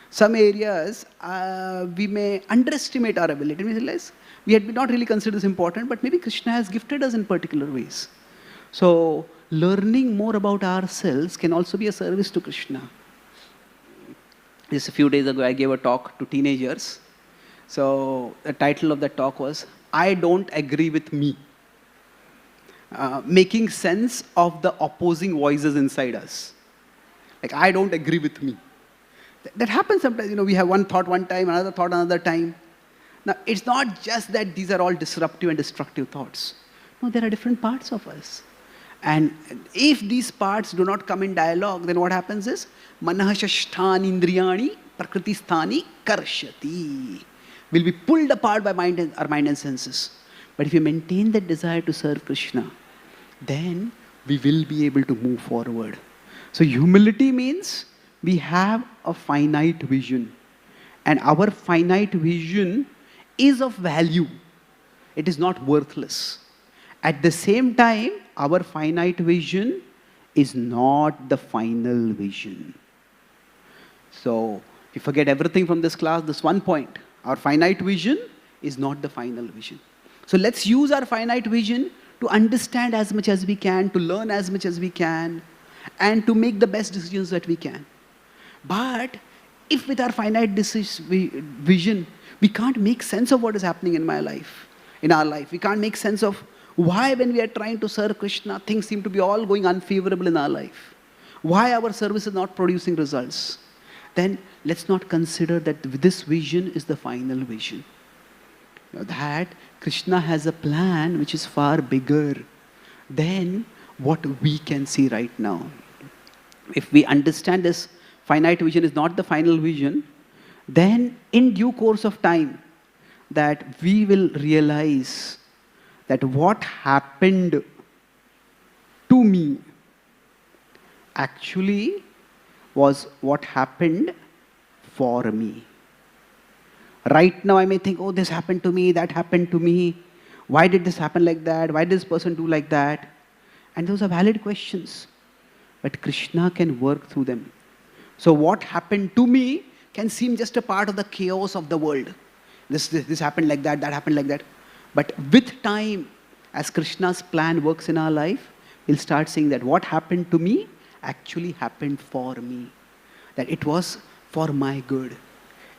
Some areas, we may underestimate our ability. We realize we had not really considered this important, but maybe Krishna has gifted us in particular ways. So, learning more about ourselves can also be a service to Krishna. Just a few days ago, I gave a talk to teenagers. So, the title of the talk was, I Don't Agree With Me. Making sense of the opposing voices inside us. Like, I don't agree with me. That happens sometimes. We have one thought one time, another thought another time. Now, it's not just that these are all disruptive and destructive thoughts. No, there are different parts of us. And if these parts do not come in dialogue, then what happens is, manahashasthani indriyani prakriti sthani karshati. Will be pulled apart by our mind and senses. But if you maintain that desire to serve Krishna, then we will be able to move forward. So humility means we have a finite vision. And our finite vision is of value. It is not worthless. At the same time, our finite vision is not the final vision. So, if you forget everything from this class, this one point, our finite vision is not the final vision. So let's use our finite vision to understand as much as we can, to learn as much as we can, and to make the best decisions that we can. But if with our finite vision, we can't make sense of what is happening in our life. We can't make sense of why when we are trying to serve Krishna, things seem to be all going unfavorable in our life. Why our service is not producing results. Then let's not consider that this vision is the final vision. That Krishna has a plan which is far bigger than what we can see right now. If we understand this finite vision is not the final vision, then in due course of time, that we will realize that what happened to me actually was what happened for me. Right now I may think, oh, this happened to me, that happened to me. Why did this happen like that? Why did this person do like that? And those are valid questions. But Krishna can work through them. So what happened to me can seem just a part of the chaos of the world. This happened like that happened like that. But with time, as Krishna's plan works in our life, we'll start seeing that what happened to me actually happened for me. That it was for my good.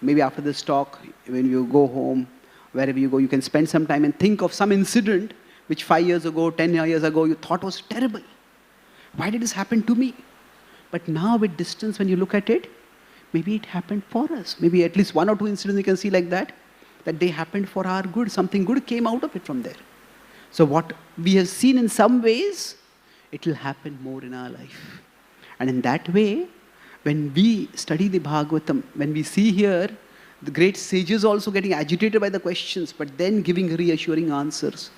Maybe after this talk, when you go home, wherever you go, you can spend some time and think of some incident which 5 years ago, 10 years ago, you thought was terrible. Why did this happen to me? But now with distance, when you look at it, maybe it happened for us. Maybe at least 1 or 2 incidents you can see like that they happened for our good. Something good came out of it from there. So what we have seen in some ways, it will happen more in our life. And in that way, when we study the Bhagavatam, when we see here the great sages also getting agitated by the questions, but then giving reassuring answers,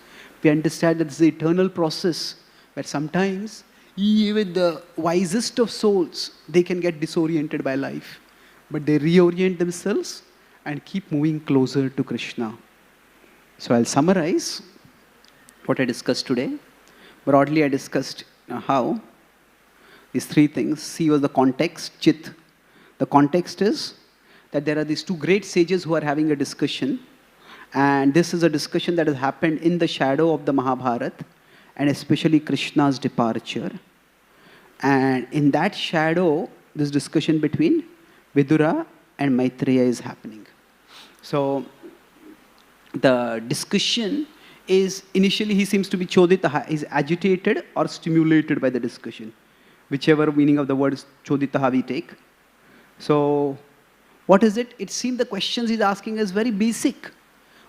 we understand that it's the eternal process where sometimes even the wisest of souls, they can get disoriented by life. But they reorient themselves and keep moving closer to Krishna. So I'll summarize what I discussed today. Broadly, I discussed how these 3 things. C was the context, Chit. The context is that there are these 2 great sages who are having a discussion. And this is a discussion that has happened in the shadow of the Mahabharata, and especially Krishna's departure. And in that shadow, this discussion between Vidura and Maitreya is happening. So the discussion is, initially he seems to be Choditaha, is agitated or stimulated by the discussion. Whichever meaning of the word Choditaha we take. So what is it? It seems the questions he's asking is very basic.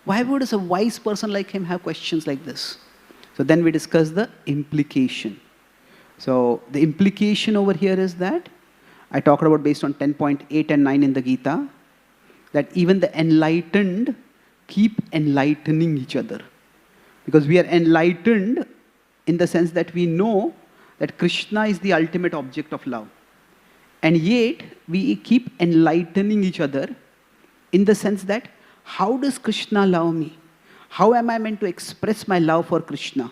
Why would a wise person like him have questions like this? So then we discuss the implication. So the implication over here is that, I talked about based on 10.8 and 9 in the Gita, that even the enlightened keep enlightening each other. Because we are enlightened in the sense that we know that Krishna is the ultimate object of love. And yet, we keep enlightening each other in the sense that, how does Krishna love me? How am I meant to express my love for Krishna?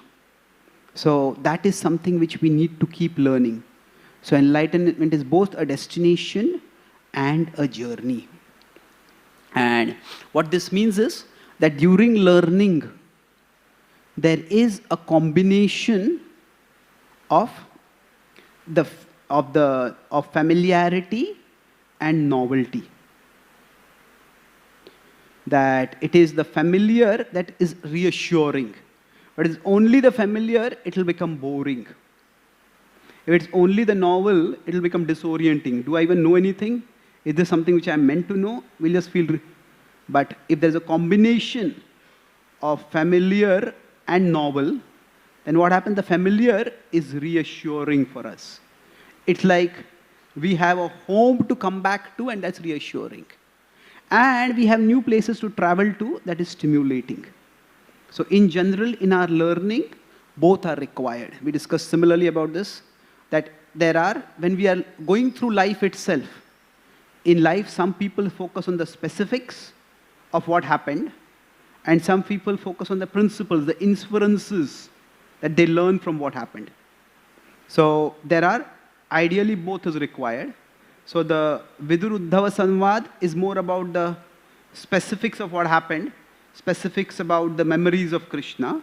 So that is something which we need to keep learning. So enlightenment is both a destination and a journey. And what this means is that during learning, there is a combination of familiarity and novelty. That it is the familiar that is reassuring. But it's only the familiar, it will become boring. If it's only the novel, it will become disorienting. Do I even know anything? Is this something which I'm meant to know? We'll just feel. But if there's a combination of familiar and novel, then what happens? The familiar is reassuring for us. It's like we have a home to come back to, and that's reassuring. And we have new places to travel to, that is stimulating. So in general, in our learning, both are required. We discussed similarly about this, that when we are going through life itself, in life, some people focus on the specifics of what happened, and some people focus on the principles, the inferences that they learn from what happened. So ideally both is required. So the Vidur-Uddhava Samvad is more about the specifics of what happened, specifics about the memories of Krishna,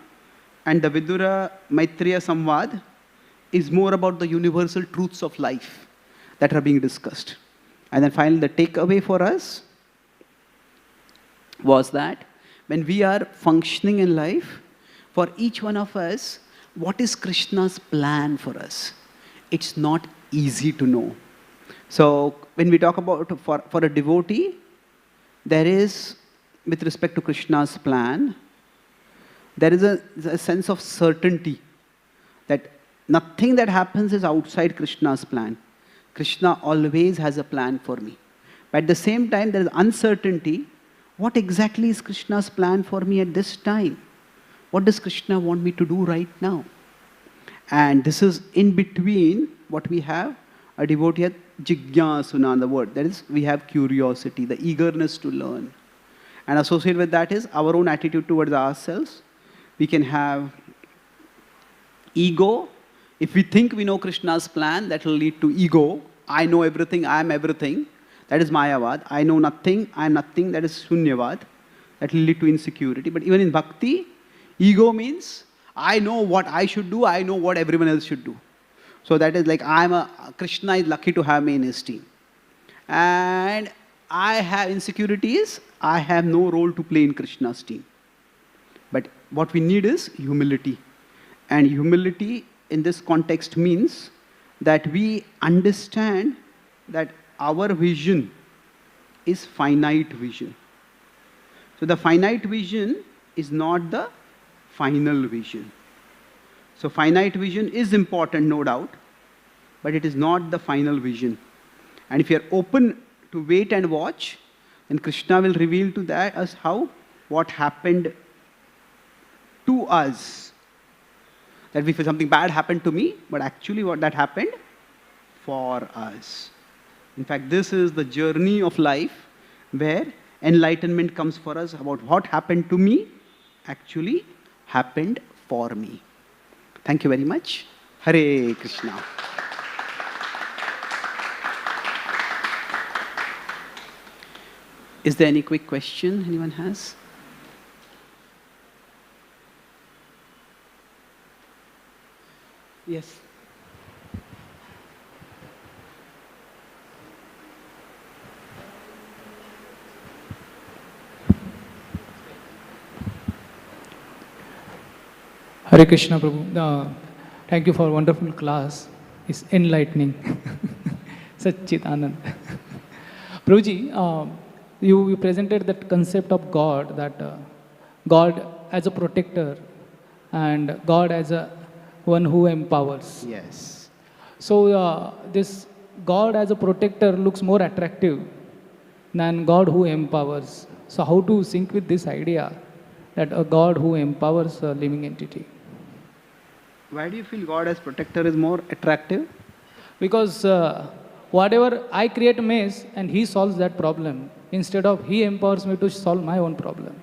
and the Vidura-Maitreya Samvad is more about the universal truths of life that are being discussed. And then finally, the takeaway for us was that when we are functioning in life, for each one of us, what is Krishna's plan for us? It's not easy to know. So when we talk about for a devotee, there is, with respect to Krishna's plan, there is a sense of certainty that nothing that happens is outside Krishna's plan. Krishna always has a plan for me. But at the same time, there is uncertainty. What exactly is Krishna's plan for me at this time? What does Krishna want me to do right now? And this is in between what we have, a devotee at jigyasuna, the word. That is, we have curiosity, the eagerness to learn. And associated with that is our own attitude towards ourselves. We can have ego. If we think we know Krishna's plan, that will lead to ego. I know everything, I am everything. That is Mayavad. I know nothing, I am nothing. That is Shunyavad. That will lead to insecurity. But even in bhakti, ego means I know what I should do, I know what everyone else should do. So that is like Krishna is lucky to have me in his team. And I have insecurities, I have no role to play in Krishna's team. But what we need is humility. And humility in this context means that we understand that our vision is finite vision. So the finite vision is not the final vision. So finite vision is important, no doubt, but it is not the final vision. And if you are open to wait and watch, then Krishna will reveal to us what happened to us. That if something bad happened to me, but actually what that happened for us. In fact, this is the journey of life where enlightenment comes for us about what happened to me actually happened for me. Thank you very much. Hare Krishna. Is there any quick question anyone has? Yes. Hare Krishna Prabhu. Thank you for a wonderful class. It's enlightening. Satchit Anand. Prabhuji, you presented that concept of God, that God as a protector and God as a one who empowers. Yes. So this God as a protector looks more attractive than God who empowers. So how to sync with this idea that a God who empowers a living entity? Why do you feel God as protector is more attractive? Because whatever I create mess and he solves that problem instead of he empowers me to solve my own problem.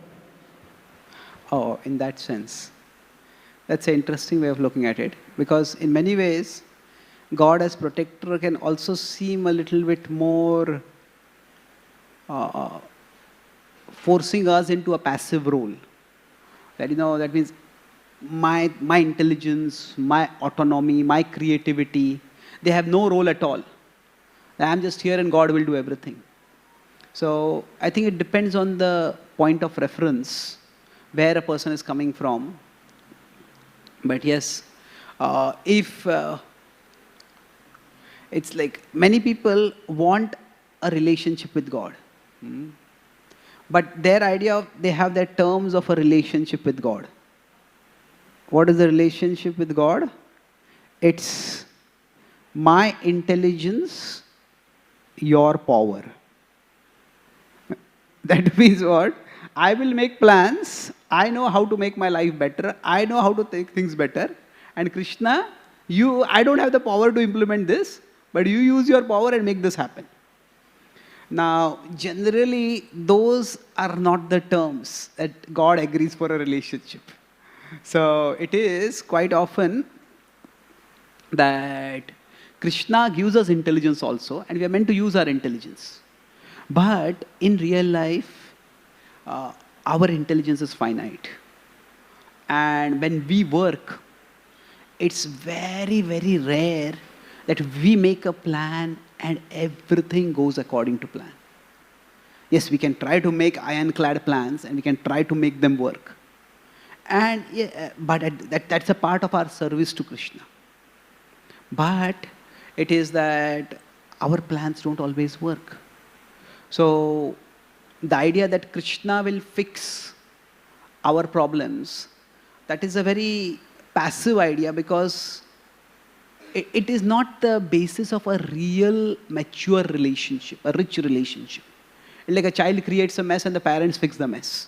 Oh, in that sense. That's an interesting way of looking at it. Because in many ways, God as protector can also seem a little bit more forcing us into a passive role. That, that means my intelligence, my autonomy, my creativity, they have no role at all. I'm just here and God will do everything. So I think it depends on the point of reference, where a person is coming from. But yes, if it's like many people want a relationship with God. But their idea of, they have their terms of a relationship with God. What is the relationship with God? It's my intelligence, your power. That means what? I will make plans. I know how to make my life better. I know how to take things better. And Krishna, I don't have the power to implement this, but you use your power and make this happen. Now, generally, those are not the terms that God agrees for a relationship. So, it is quite often that Krishna gives us intelligence also, and we are meant to use our intelligence. But in real life, our intelligence is finite. And when we work, it's very, very rare that we make a plan and everything goes according to plan. Yes, we can try to make ironclad plans and we can try to make them work. And but that's a part of our service to Krishna. But it is that our plans don't always work. So the idea that Krishna will fix our problems, that is a very passive idea, because it is not the basis of a real mature relationship, a rich relationship. Like a child creates a mess and the parents fix the mess.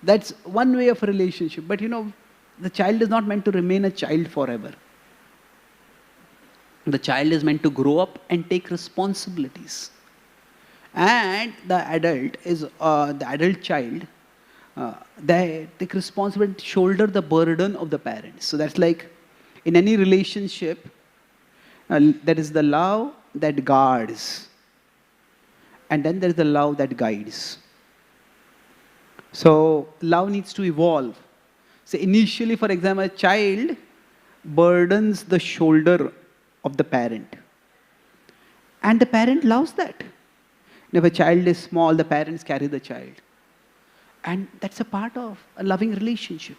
That's one way of a relationship. But the child is not meant to remain a child forever. The child is meant to grow up and take responsibilities. And the adult child, they take responsibility, shoulder the burden of the parents. So that's like, in any relationship, there is the love that guards. And then there is the love that guides. So love needs to evolve. So initially, for example, a child burdens the shoulder of the parent. And the parent loves that. If a child is small, the parents carry the child. And that's a part of a loving relationship.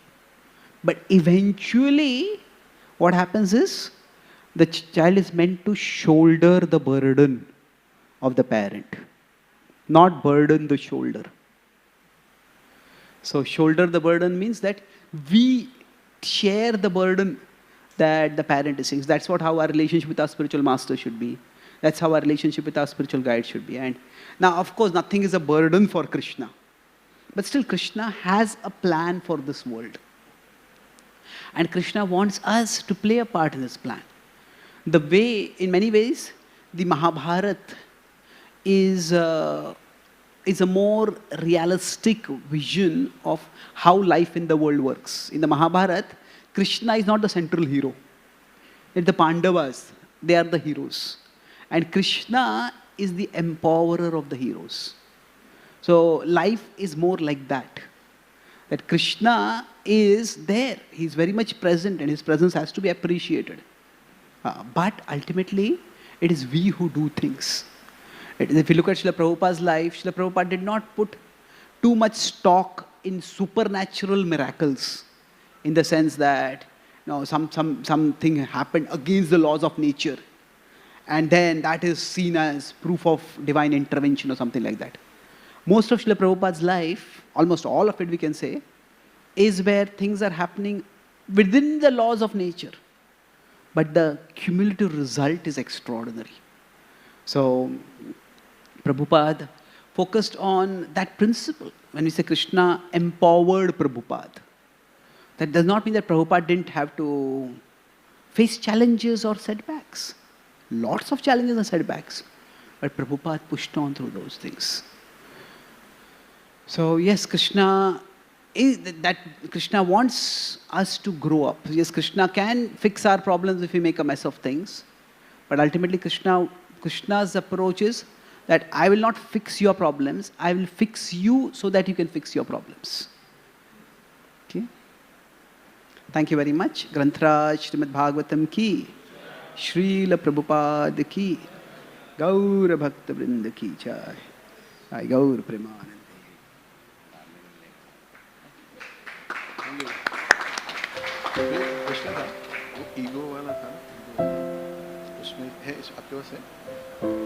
But eventually, what happens is, the child is meant to shoulder the burden of the parent, not burden the shoulder. So shoulder the burden means that we share the burden that the parent is saying. That's how our relationship with our spiritual master should be. That's how our relationship with our spiritual guide should be. And now, of course, nothing is a burden for Krishna. But still, Krishna has a plan for this world. And Krishna wants us to play a part in this plan. The way, in many ways, the Mahabharata is a more realistic vision of how life in the world works. In the Mahabharata, Krishna is not the central hero. It's the Pandavas. They are the heroes. And Krishna is the empowerer of the heroes. So life is more like that. That Krishna is there. He's very much present and his presence has to be appreciated. But ultimately, it is we who do things. If you look at Srila Prabhupada's life, Srila Prabhupada did not put too much stock in supernatural miracles, in the sense that something happened against the laws of nature, and then that is seen as proof of divine intervention or something like that. Most of Srila Prabhupada's life, almost all of it we can say, is where things are happening within the laws of nature. But the cumulative result is extraordinary. So, Prabhupada focused on that principle. When we say Krishna empowered Prabhupada. That does not mean that Prabhupada didn't have to face challenges or setbacks. Lots of challenges and setbacks. But Prabhupada pushed on through those things. So yes, Krishna wants us to grow up. Yes, Krishna can fix our problems if we make a mess of things. But ultimately Krishna's approach is that I will not fix your problems, I will fix you so that you can fix your problems. Okay? Thank you very much. Grantraj Srimad Bhagavatam ki, Srila Prabhupada ki, Gaura Bhakta Vrinda ki jai. Jai Gaura Premanand. प्रश्न था वो ego वाला था उसमें है आपके पास है